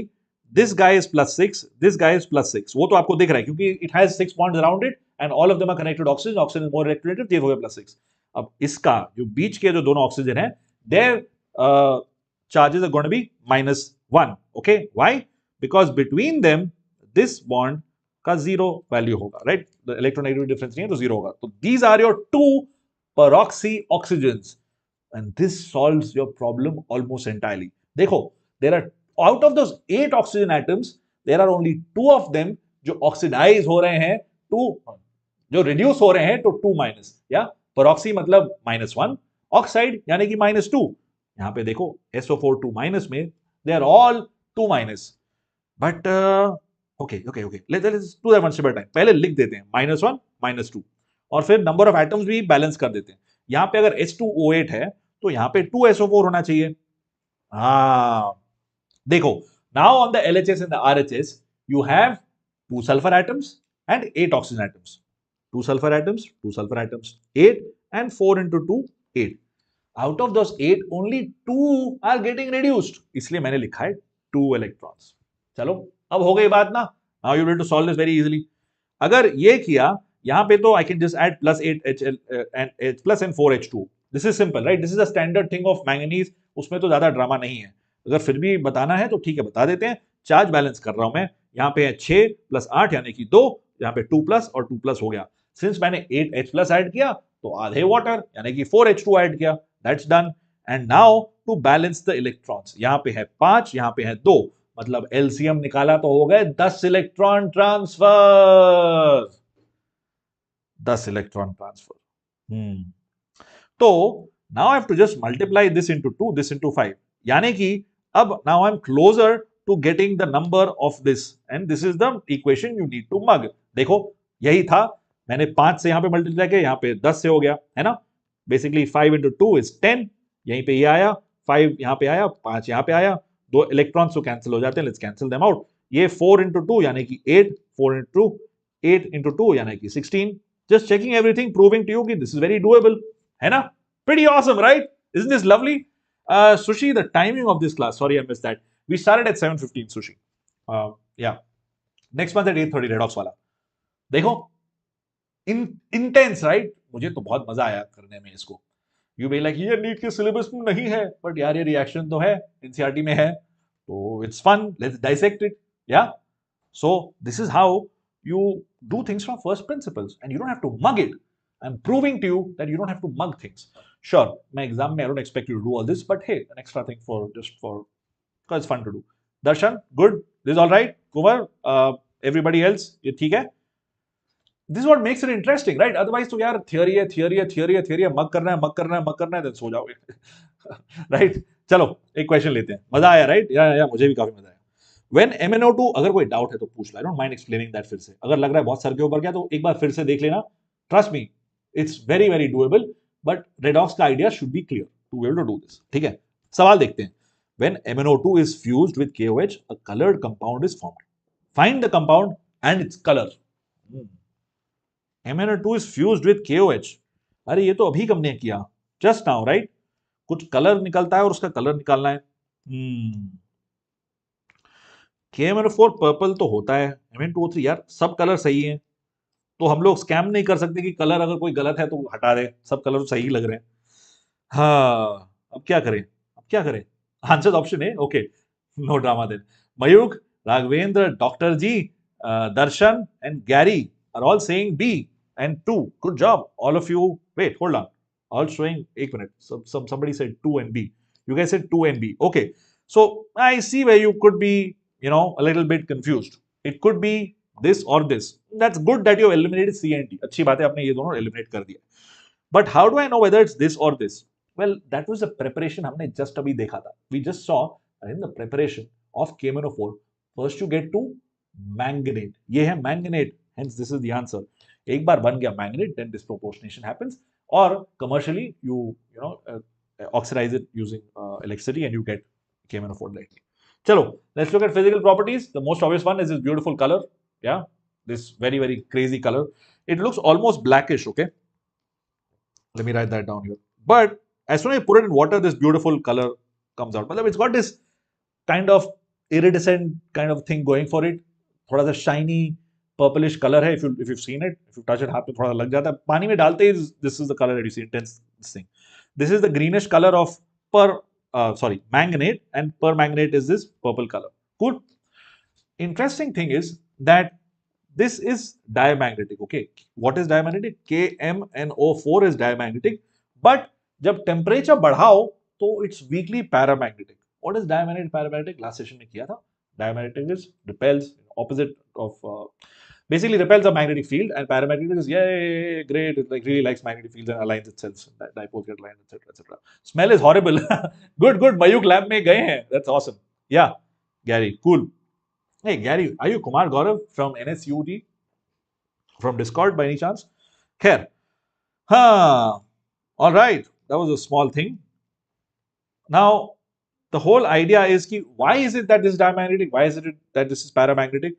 this guy is +6, this guy is +6. वो तो आपको दिख रहा है क्योंकि it has 6 bonds around it and all of them are connected to oxygen. Oxygen is more electronegative, ये हो गया +6. अब इसका जो बीच के जो दोनों ऑक्सीजन है, their charges are going to be -1. Okay, why? Because between them this bond का 0 value होगा, right? The electronegativity difference नहीं है तो 0 होगा। तो these are your 2 peroxy oxygens and this solves your problem almost entirely. देखो, there are out of those 8 oxygen atoms, there are only 2 of them जो oxidize हो रहे हैं, 2 जो reduce हो रहे हैं तो 2 minus, या peroxy मतलब -1, oxide यानी कि -2। यहां पे देखो SO4 2 minus में they are all 2 minus, but okay, let's do that one step at a time. पहले लिख देते हैं -1 -2 और फिर नंबर ऑफ एटम्स भी बैलेंस कर देते हैं। यहां पे अगर H2O8 है तो यहां पे 2 SO4 होना चाहिए। देखो, now on the LHS and the RHS you have 2 sulfur atoms and 8 oxygen atoms. 2 sulfur atoms, 2 sulfur atoms, 8 and 4 into 2 8. Out of those 8 only 2 are getting reduced, इसलिए मैंने लिखा है 2 electrons. चलो, अब हो गई बात ना? Now you will to solve this very easily. अगर ये किया, यहां पे तो I can just add +8HL and H plus and 4H2. This is simple, right? This is a standard thing of manganese. उसमें तो ज्यादा ड्रामा नहीं है। अगर फिर भी बताना है तो ठीक है, बता देते हैं। चार्ज बैलेंस कर रहा हूं मैं। यहाँ पे है 6 + 8 यानी कि 2, यहाँ पे 2+ और 2+ हो गया। सिंस मैंने 8H+ ऐड किया तो आधे वाटर यानी कि 4H2 ऐड किया। That's done. And now to balance the electrons, यहाँ पे है 5, यहाँ पे है 2, मतलब LCM निकाला तो हो गए 10 इलेक्ट्रॉन ट्रांसफर। 10 electron transfer. तो now I have to just multiply this into 2, this into 5, यानी कि अब now I'm closer to getting the number of this and this is the equation you need to mug. देखो, यही था, मैंने 5 से यहाँ पे मल्टीप्लाई किया, यहाँ पे 10 से हो गया, है ना? बेसिकली 5 into 2 is 10, यहीं पे ये आया, 5 यहाँ पे आया, 5 यहाँ पे आया, 2 इलेक्ट्रॉन्स तो कैंसिल हो जाते हैं, लेट्स कैंसिल देम आउट। ये 4 into 2 यानी कि 8, 4 into 8 into 2 यानी कि 16। Just checking everything, proving to you कि दिस इज वेरी डूएबल, है ना? Pretty awesome, right? Isn't this lovely? Sushi, the timing of this class, sorry I missed that. We started at 7:15, Sushi. Yeah. Next month at 8:30, Redox वाला। देखो, intense, right? मुझे तो बहुत मजा आया करने में इसको। You be like, ये नीट के सिलेबस में नहीं है, but यार ये रिएक्शन तो है, एनसीईआरटी में है, तो it's fun. Let's dissect it. Yeah. So this is how you do things from first principles, and you don't have to mug it. I'm proving to you that you don't have to mug things. Sure, my exam may I don't expect you to do all this, but hey, an extra thing for because it's fun to do. Darshan, good. This is all right. Kumar, everybody else, ये ठीक है? This is what makes it interesting, right? Otherwise, तो यार theory है, mug करना है, then सो जाओगे, right? चलो, एक question लेते हैं। मजा आया, right? या मुझे भी काफी मजा आया। When MnO2, अगर कोई डाउट है तो पूछ लो, I don't mind explaining that फिर से। अगर लग रहा है बहुत सर के ऊपर गया तो एक बार फिर से देख लेना। Trust me, it's very doable, but redox का idea should be clear to be able to do this. ठीक है? सवाल देखते हैं. When MnO2 is fused with KOH, a colored compound is formed. Find the compound and its color. MnO2 is fused with KOH. अरे ये तो अभी हमने किया, just now, right? कुछ कलर निकलता है और उसका कलर निकालना है. KMnO4 पर्पल तो होता है, Mn2O3 यार सब कलर सही है, तो हम लोग स्कैम नहीं कर सकते कि कलर अगर कोई गलत है तो हटा दे, सब कलर सही लग रहे हैं. हाँ, अब क्या करें? आंसर ऑप्शन है. Okay, no drama then. Mayukh, Raghavendra, doctor ji, Darshan and Gary are all saying B and 2. Good job, all of you. Wait, hold on. All showing 1 minute. Somebody said 2 and B. You guys said 2 and B. Okay. So I see where you could be, a little bit confused. It could be this or this. That's good that you eliminated C and D. अच्छी बात है, आपने ये दोनों eliminate कर दिया. But how do I know whether it's this or this? Well, that was a preparation हमने just अभी देखा था. We just saw in the preparation of KMnO4. First you get to manganate. ये है manganate. Hence this is the answer. एक बार बन गया manganate, then this proportionation happens, or commercially you oxidize it using electricity and you get KMnO4 directly. Chalo, let's look at physical properties. The most obvious one is this beautiful color. Yeah, this very, very crazy color. It looks almost blackish. Okay, let me write that down here. But as soon as you put it in water, this beautiful color comes out. But it's got this kind of iridescent kind of thing going for it. थोड़ा सा shiny purplish colour है. if you've seen it, if you touch it, हाथ पे थोड़ा लग जाता है. पानी में डालते ही this is the color that you see, intense this thing. This is the greenish color of manganate, and permanganate is this purple color. Cool. Interesting thing is that this is diamagnetic. Okay, what is diamagnetic? KMnO4 is diamagnetic, but जब temperature बढ़ाओ तो it's weakly paramagnetic. What is diamagnetic, paramagnetic? Last session में किया था. Diamagnetic is repels, opposite of basically repels a magnetic field, and paramagnetic is yay, great, it like really likes magnetic fields and aligns itself. That dipoles get aligned, etc., etc. Smell is horrible. good. Mayuk lab में गए हैं. That's awesome. Yeah, Gary, cool. Hey Gary, are you Kumar Gaurav from NSUT from Discord by any chance? Khair. All right, that was a small thing. Now the whole idea is ki, why is it that this is diamagnetic? Why is it that this is paramagnetic?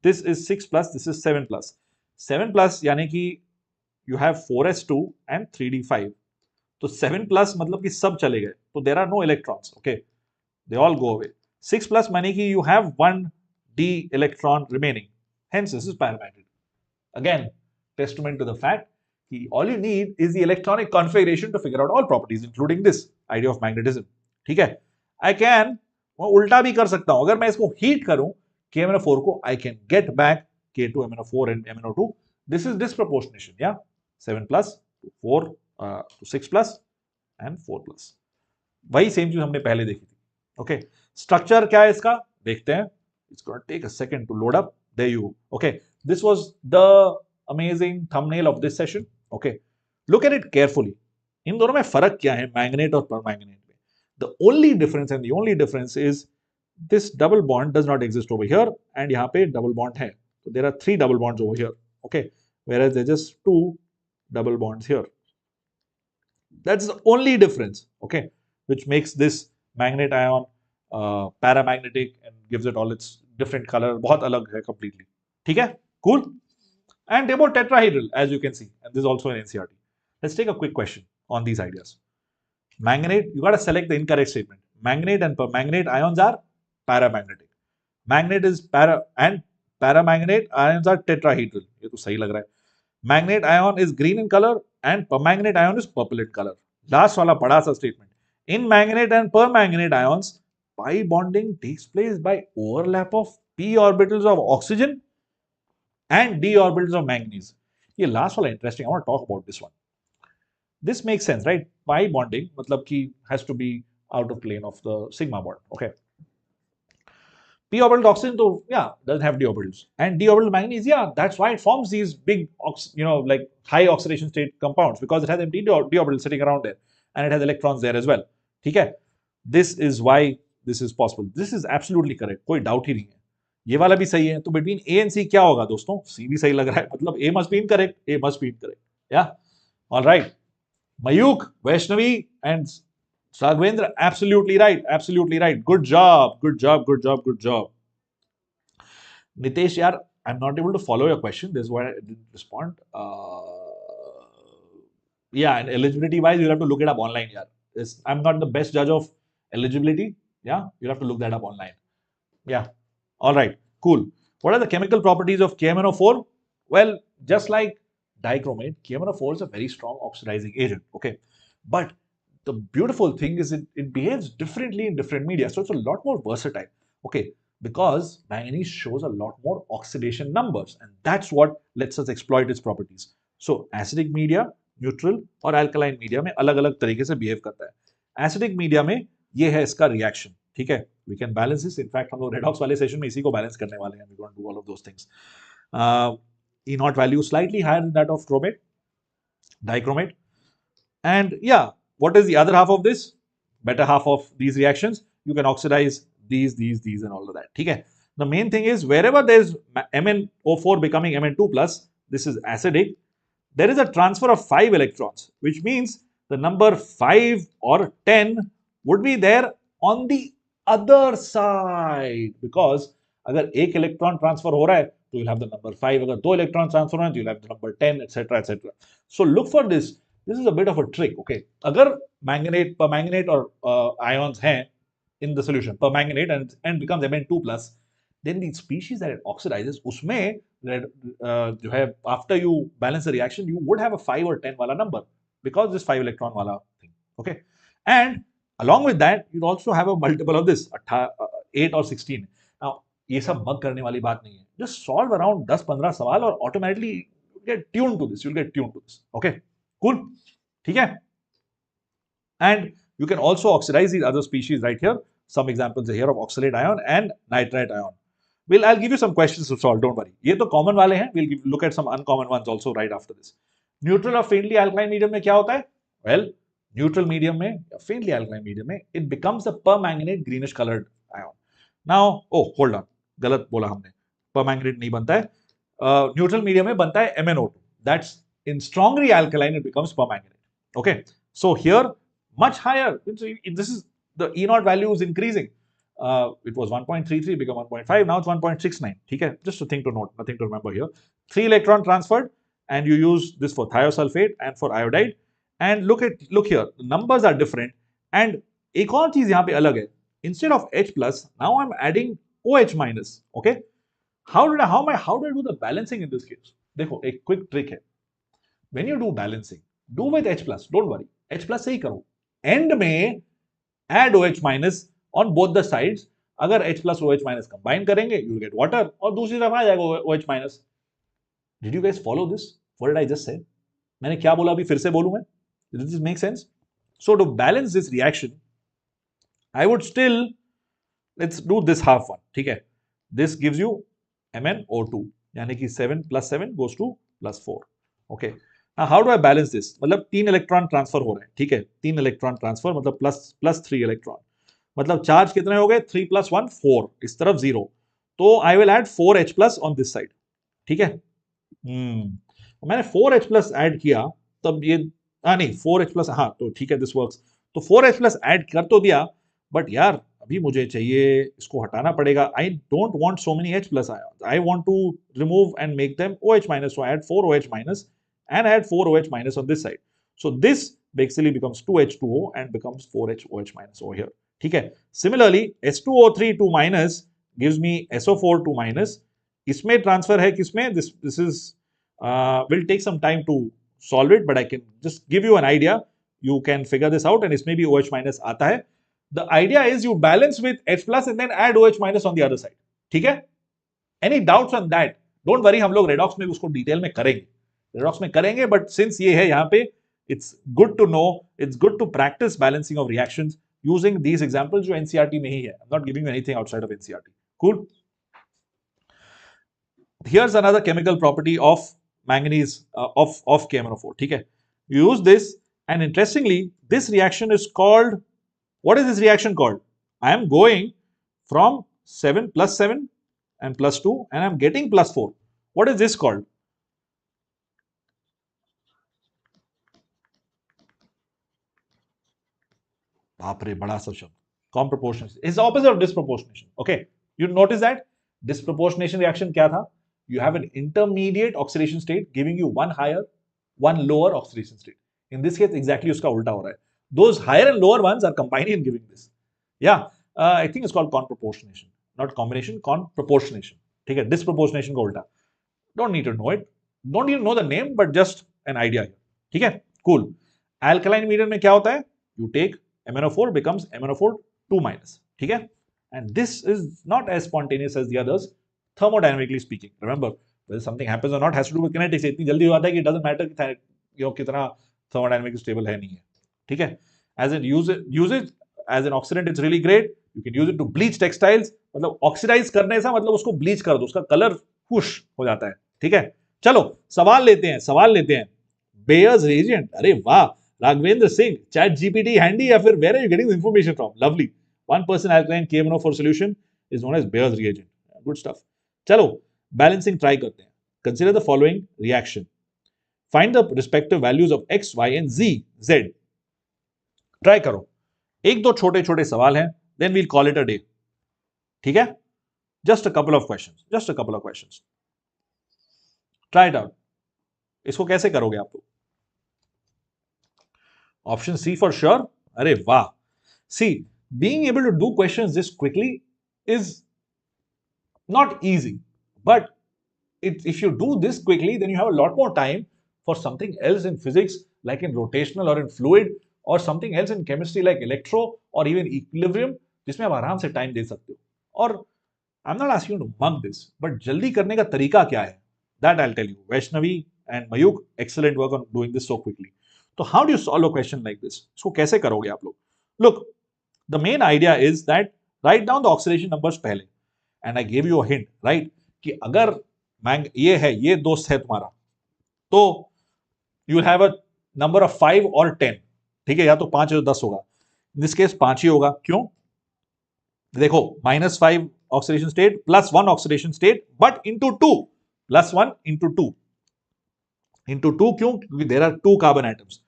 This is 6 plus, this is 7 plus. 7 plus यानी कि you have 4s2 and 3d5. तो 7 plus मतलब कि सब चले गए. तो there are no electrons. Okay, they all go away. 6 plus माने कि you have 1d electron remaining. Hence this is paramagnetic. Again, testament to the fact कि all you need is the electronic configuration to figure out all properties, including this idea of magnetism. ठीक है? I can उल्टा भी कर सकता हूं. अगर मैं इसको हीट करूं KMnO4 को, I can get back K2MnO4 and MnO2. This is disproportionation, yeah? 7 plus to 4 to 6 plus and 4 plus. वही सेम चीज हमने पहले देखी थी. Okay, स्ट्रक्चर क्या है इसका देखते हैं. It's going to take a second to load up. There you go. Okay, this was the amazing thumbnail of this session. Okay, look at it carefully. इन दोनों में फर्क क्या है मैंगनेट और परमैंगनेट में? The only difference is this double bond does not exist over here, and यहाँ पे double bond है. So there are 3 double bonds over here. Okay, whereas there's just 2 double bonds here. That's the only difference. Okay, which makes this magnet ion paramagnetic and gives it all its different color. बहुत अलग है completely. ठीक है? Cool. And they're both tetrahedral, as you can see, and this is also an NCERT. Let's take a quick question on these ideas. Manganate, you got to select the incorrect statement. Manganate and permanganate ions are paramagnetic. Manganate is and paramanganate ions are tetrahedral. ये तो सही लग रहा है. Manganate ion is green in color and permanganate ion is purple in color. Last वाला बड़ा सा statement. In manganate and permanganate ions, pi bonding takes place by overlap of p orbitals of oxygen and d orbitals of manganese. ये last वाला interesting. I want to talk about this one. This makes sense, right? Pi bonding मतलब कि has to be out of plane of the sigma bond. Okay. P orbital oxygen, though, yeah, doesn't have d orbitals. And d orbital manganese, yeah, that's why it forms these big, like high oxidation state compounds, because it has empty d orbitals sitting around there, and it has electrons there as well. ठीक है? This is why this is possible. This is absolutely correct. कोई doubt ही नहीं है. ये वाला भी सही है. तो between A and C क्या होगा दोस्तों? C भी सही लग रहा है. मतलब A must be incorrect. A must be incorrect. Yeah. All right. Mayuk, Vaishnavi, and Sagvendra, absolutely right. Absolutely right. Good job. Good job. Good job. Good job. Nitesh, yaar, I'm not able to follow your question. This is why I didn't respond. Yeah, and eligibility wise, you'll have to look it up online. Yeah, I'm not the best judge of eligibility. Yeah, you'll have to look that up online. Yeah. All right. Cool. What are the chemical properties of KMnO4? Well, just like dichromate, KMnO4 is a very strong oxidizing agent. Okay. But the beautiful thing is it behaves differently in different media. So it's a lot more versatile. Okay. Because manganese shows a lot more oxidation numbers. And that's what lets us exploit its properties. So acidic media, neutral और alkaline media में अलग-अलग तरीके से behave करता है. Acidic media में ये है इसका reaction. ठीक है. We can balance this. In fact, हम लोग redox वाले सेशन में इसी को balance करने वाले हैं. We're going to do all of those things. E0 value slightly higher than that of chromate, dichromate. And yeah, what is the other half of this? Better half of these reactions. You can oxidize these, and all of that. Okay. The main thing is wherever there is MnO4 becoming Mn2 plus, this is acidic. There is a transfer of 5 electrons, which means the number 5 or 10 would be there on the other side, because अगर एक electron transfer हो रहा है तो you'll have the number 5, अगर दो electron transfer हो रहे हैं तो you'll have the number 10, etc. So look for this. This is a bit of a trick. Okay, अगर permanganate or ions हैं in the solution, permanganate and becomes Mn2 plus, then the species that it oxidizes, उसमें जो है after you balance the reaction, you would have a 5 or 10 वाला number because this 5 electron वाला thing. Okay, and along with that, you also have a multiple of this 8 or 16. Now, ये सब मग करने वाली बात नहीं है. Just solve around 10-15 सवाल और automatically get tuned to this. You'll get tuned to this. Okay, cool. ठीक है. And you can also oxidize these other species right here. Some examples are here of oxalate ion and nitrite ion. I'll give you some questions to solve. Don't worry. ये तो common वाले हैं. We'll look at some uncommon ones also right after this. Neutral or faintly alkaline medium में क्या होता है? Well, neutral medium में, faintly alkaline medium में, it becomes a permanganate greenish colored ion. Now, oh, hold on. गलत बोला हमने. Permanganate नहीं बनता है. Neutral medium में बनता है MnO2. That's in strongly alkaline, it becomes permanganate. Okay. So here, much higher. This is the E0 value is increasing. It was 1.33, become 1.5. Now it's 1.69. Okay. Just a thing to note, nothing to remember here. 3 electron transferred, and you use this for thiosulfate and for iodide. And look here, the numbers are different. And एक और चीज यहाँ पे अलग है. Instead of H plus, now I'm adding OH minus. Okay. How do I do the balancing in this case? देखो, एक quick trick है. When you do balancing, do with H plus. Don't worry. H plus से ही करो. End में add OH minus on both the sides. अगर H plus OH minus combine करेंगे, you will get water. और दूसरी तरफ आ जाएगा OH minus. Did you guys follow this? What did I just say? मैंने क्या बोला अभी फिर से बोलूं मैं? Does this make sense? So to balance this reaction, I would still, let's do this half one. ठीक है? This gives you MnO2. यानी कि 7 plus 7 goes to plus 4. Okay. Now how do I balance this? मतलब 3 electron transfer हो रहे हैं. ठीक है? 3 इलेक्ट्रॉन ट्रांसफर मतलब plus 3 इलेक्ट्रॉन. मतलब चार्ज कितने हो गए? 3 plus 1 4. इस तरफ 0. तो I will add 4H plus on this side. ठीक है? मैंने 4H plus ऐड किया तब ये नहीं 4H plus हाँ तो ठीक है दिस वर्क्स. तो 4H plus ऐड कर तो दिया बट यार अभी मुझे चाहिए इसको हटाना पड़ेगा. I don't want so many H plus ions. I want to remove and make them OH minus. So I add 4 OH minus and add 4 OH minus on this side. So this basically becomes 2H2O and becomes 4H OH minus over here. ठीक है. Similarly, H2O3 2 minus gives me SO4 2 minus. इसमें transfer है किसमें? This is will take some time to solve it, but I can just give you an idea. You can figure this out, and इसमें भी OH minus आता है. The idea is you balance with H plus and then add OH minus on the other side. ठीक है? Any doubts on that? Don't worry, हम लोग redox में उसको डिटेल में करेंगे. Redox में करेंगे, but since ये है यहाँ पे, it's good to know, it's good to practice balancing of reactions using these examples जो NCERT में ही है. I'm not giving you anything outside of NCERT. Cool? Here's another chemical property of manganese of KMnO4. ठीक है? You use this, and interestingly, this reaction is called. What is this reaction called? I am going from 7 plus 7 and plus 2 and I am getting plus 4. What is this called? बाप रे बड़ा सा शब्द, comproportionation is opposite of disproportionation. Okay, you notice that disproportionation reaction क्या था? You have an intermediate oxidation state giving you one higher, one lower oxidation state. In this case, exactly उसका उल्टा हो रहा है. Those higher and lower ones are combining and giving this. Yeah, I think it's called conproportionation, not combination, conproportionation. ठीक है, disproportionation का उल्टा. Don't need to know it. Don't need to know the name, but just an idea. ठीक है, cool. Alkaline medium में क्या होता है? You take MnO4 becomes MnO4 2 minus. ठीक है, and this is not as spontaneous as the others. Thermodynamically speaking, remember whether something happens or not has to do with kinetics. इतनी जल्दी हो जाता है कि it doesn't matter कि कितना thermodynamically stable है नहीं है. ठीक है, as in usage as an oxidant it's really great. You can use it to bleach textiles. मतलब oxidize करने से मतलब उसको bleach कर दो, उसका कलर हुश हो जाता है. ठीक है, चलो सवाल लेते हैं. Bayer's reagent, अरे वाह, Raghavendra Singh, chat GPT handy या फिर where are you getting the information from? Lovely. 1% alkaline KMnO4 solution is known as Bayer's reagent. Good stuff. चलो बैलेंसिंग ट्राई करते हैं. Consider the following reaction. Find the respective values of X, Y and Z. Try करो. एक दो छोटे छोटे सवाल हैं, then we'll call it a day. ठीक है, just a couple of questions. Try it out. इसको कैसे करोगे आप लोग? Option C for sure. अरे वाह. See, being able to do questions this quickly is not easy, but if you do this quickly, then you have a lot more time for something else in physics, like in rotational or in fluid, or something else in chemistry like electro or even equilibrium, जिसमें आप आराम से time दे सकते हो. और I'm not asking you to mug this, but जल्दी करने का तरीका क्या है? That I'll tell you. Vaishnavi and Mayuk, excellent work on doing this so quickly. So how do you solve a question like this? इसको कैसे करोगे आप लोग? Look, the main idea is that write down the oxidation numbers पहले. And I gave you a hint, right? कि अगर ये है, ये दोस्त है तुम्हारा, तो you will have a number of 5 or 10. ठीक है, या तो 5 या 10 होगा. In this case 5 ही होगा. क्यों? देखो, -5 oxidation state plus 1 oxidation state, but into 2 plus 1 into 2 क्यों? क्योंकि there are 2 carbon atoms.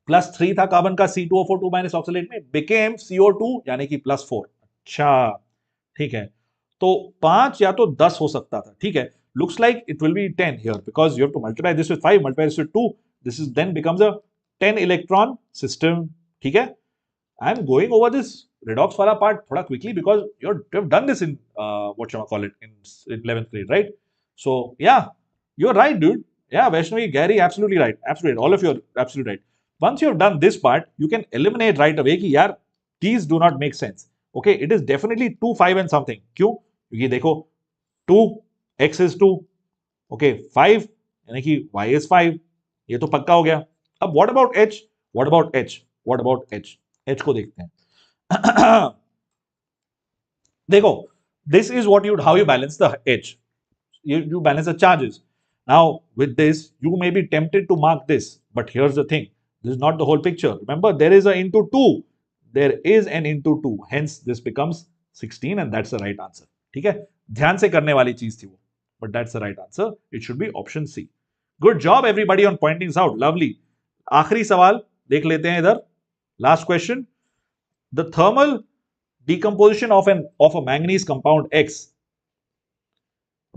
Plus 3 था कार्बन का C2O4 2 minus oxalate में, became CO2 यानी कि +4. अच्छा, ठीक है, तो 5 या तो 10 हो सकता था. ठीक है, looks like it will be 10 here because you have to multiply this with 5, multiply this with 2. This is then becomes a 10 electron system. ठीक है, I am going over this redox वाला part थोड़ा quickly because you have done this in what you call it in 11th grade, right? So yeah, you're right, dude. Yeah, Vaishnavi, Gary, absolutely right. Absolutely, all of you are absolutely right. Once you have done this part, you can eliminate right away कि यार these do not make sense. Okay, it is definitely 2, 5 and something. क्यों? क्योंकि देखो 2, x is 2, okay, 5 यानी कि y is 5. ये तो पक्का हो गया. अब what about h? h को देखते हैं. देखो, this is what how you balance the h. You balance the charges. Now with this you may be tempted to mark this, but here's the thing, this is not the whole picture. Remember, there is a into 2. There is an into 2, hence this becomes 16 and that's the right answer. ठीक है, ध्यान से करने वाली चीज थी वो, but that's the right answer. It should be option C. Good job everybody on pointing this out. Lovely. आखिरी सवाल देख लेते हैं इधर. Last question. The thermal decomposition of a manganese compound X.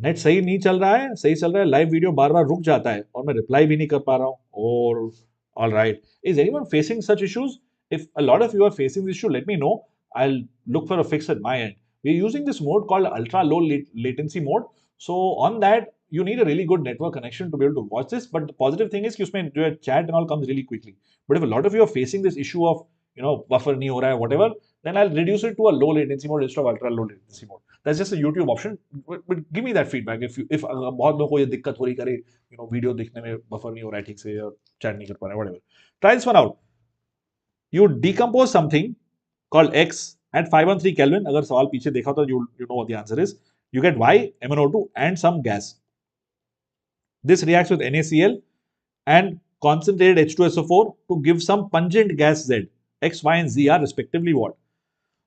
Net सही नहीं चल रहा है, सही चल रहा है. लाइव वीडियो बार बार रुक जाता है और मैं रिप्लाई भी नहीं कर पा रहा हूँ. और all right. Is anyone facing such issues? If a lot of you are facing this issue, let me know. I'll look for a fix at my end. We're using this mode called ultra low latency mode. So on that, you need a really good network connection to be able to watch this. But the positive thing is that your chat and all comes really quickly. But if a lot of you are facing this issue of, buffer nahi ho raha hai, whatever, then I'll reduce it to a low latency mode instead of ultra low latency mode. That's just a YouTube option. But give me that feedback. If बहुत लोगों को ये दिक्कत हो रही करे, video देखने में बफर नहीं हो रहा है ठीक से, या chat नहीं कर पा रहा है, whatever. Try this one out. You decompose something called X at 513 Kelvin. अगर सवाल पीछे देखा तो you know what the answer is. You get Y, MnO2 and some gas. This reacts with NaCl and concentrated H2SO4 to give some pungent gas Z. X, Y and Z are respectively what?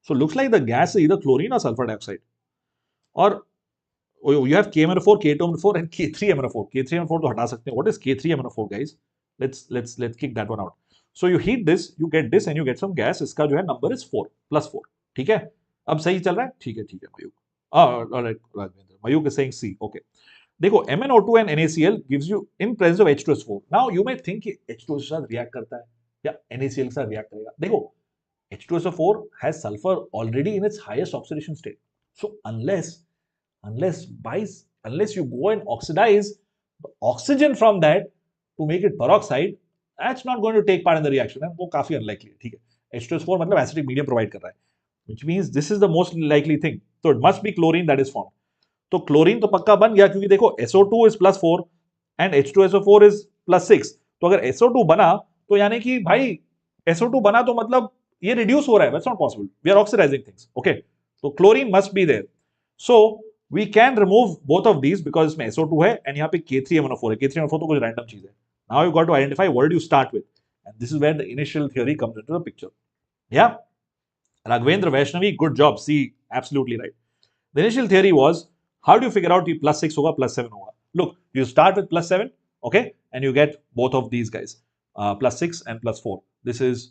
So looks like the gas is either chlorine or sulfur dioxide. Or you have KMnO4, K2MnO4 and K3MnO4. K3MnO4 तो हटा सकते हैं. What is K3MnO4, guys? Let's kick that one out. So you heat this, you get this and you get some gas. इसका जो है number is 4 +4. ठीक है, अब सही चल रहा है. ठीक है Mayuk. Raghavendra, Mayuk is saying C. Okay, देखो MnO2 and NaCl gives you in presence of H2SO4. Now you may think कि H2 के साथ रिएक्ट करता है या NaCl के साथ रिएक्ट करेगा. देखो H2SO4 has sulfur already in its highest oxidation state. So unless you go and oxidize the oxygen from that to make it peroxide, that's not going to take part in the reaction. And वो काफी unlikely है. ठीक है, H2SO4 मतलब acidic medium provide कर रहा है, which means this is the most likely thing. So it must be chlorine that is formed. तो क्लोरीन तो पक्का बन गया, क्योंकि देखो SO2 is +4 and H2SO4 is +6. तो अगर SO2 बना तो यानी कि भाई SO2 बना तो मतलब ये रिड्यूस हो रहा है. That's not possible, we are oxidizing things. Okay, तो chlorine must be there. So we can remove both of these because इसमें SO2 है एंड यहाँ पे K3MnO4 है. K3MnO4 तो कुछ रैंडम चीज है. Now you got to identify what you start with, and this is where the initial theory comes into the picture. या Raghvendra Vaishnavi, good job. See, absolutely right. The initial theory was, how do you figure out कि +6 होगा +7 होगा? Look, you start with +7, okay, and you get both of these guys, +6 and +4. This is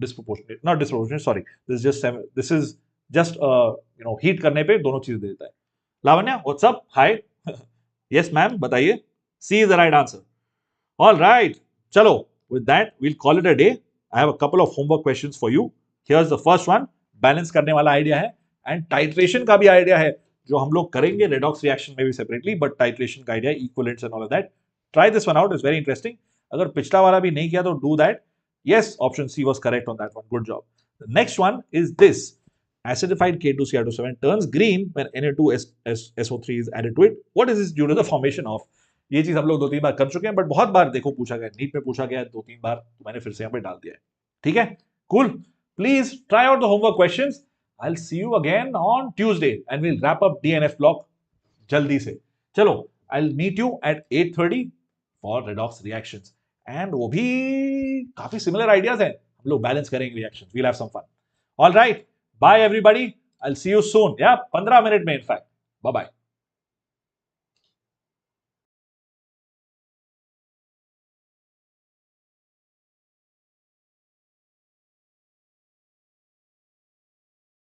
disproportionate, not disproportionate. Sorry, this is just 7. This is just heat करने पे दोनों चीजें देता है. Lavanya, what's up? Hi. Yes, ma'am. बताइए. C is the right answer. All right. चलो. With that, we'll call it a day. I have a couple of homework questions for you. Here's the first one. Balance करने वाला idea है and titration का भी idea है जो हम लोग करेंगे रेडॉक्स रिएक्शन में भी सेपरेटली, बट टाइट्रेशन का idea, equivalents and all of that. Try this one out, is very interesting. अगर पिछला वाला भी नहीं किया तो do that. Yes, option she was correct on that one. Good job. The next one is this. Acidified K2Cr27 turns green when Na2SO3 is added to it. What is this due to the formation of? ये चीज हम लोग 2-3 बार कर चुके हैं, but बहुत बार देखो पूछा गया, नीट में पूछा गया 2-3 बार, तो मैंने फिर से यहाँ पे डाल दिया है. ठीक है, cool. Please try out the homework questions. I'll see you again on Tuesday and we'll wrap up DNF block jaldi se. Chalo, I'll meet you at 8:30 for redox reactions. And वो भी काफी similar ideas हैं. हम लोग balance करेंगे reactions. We'll have some fun. All right. Bye everybody. I'll see you soon. Yeah, 15 minutes में in fact. Bye bye.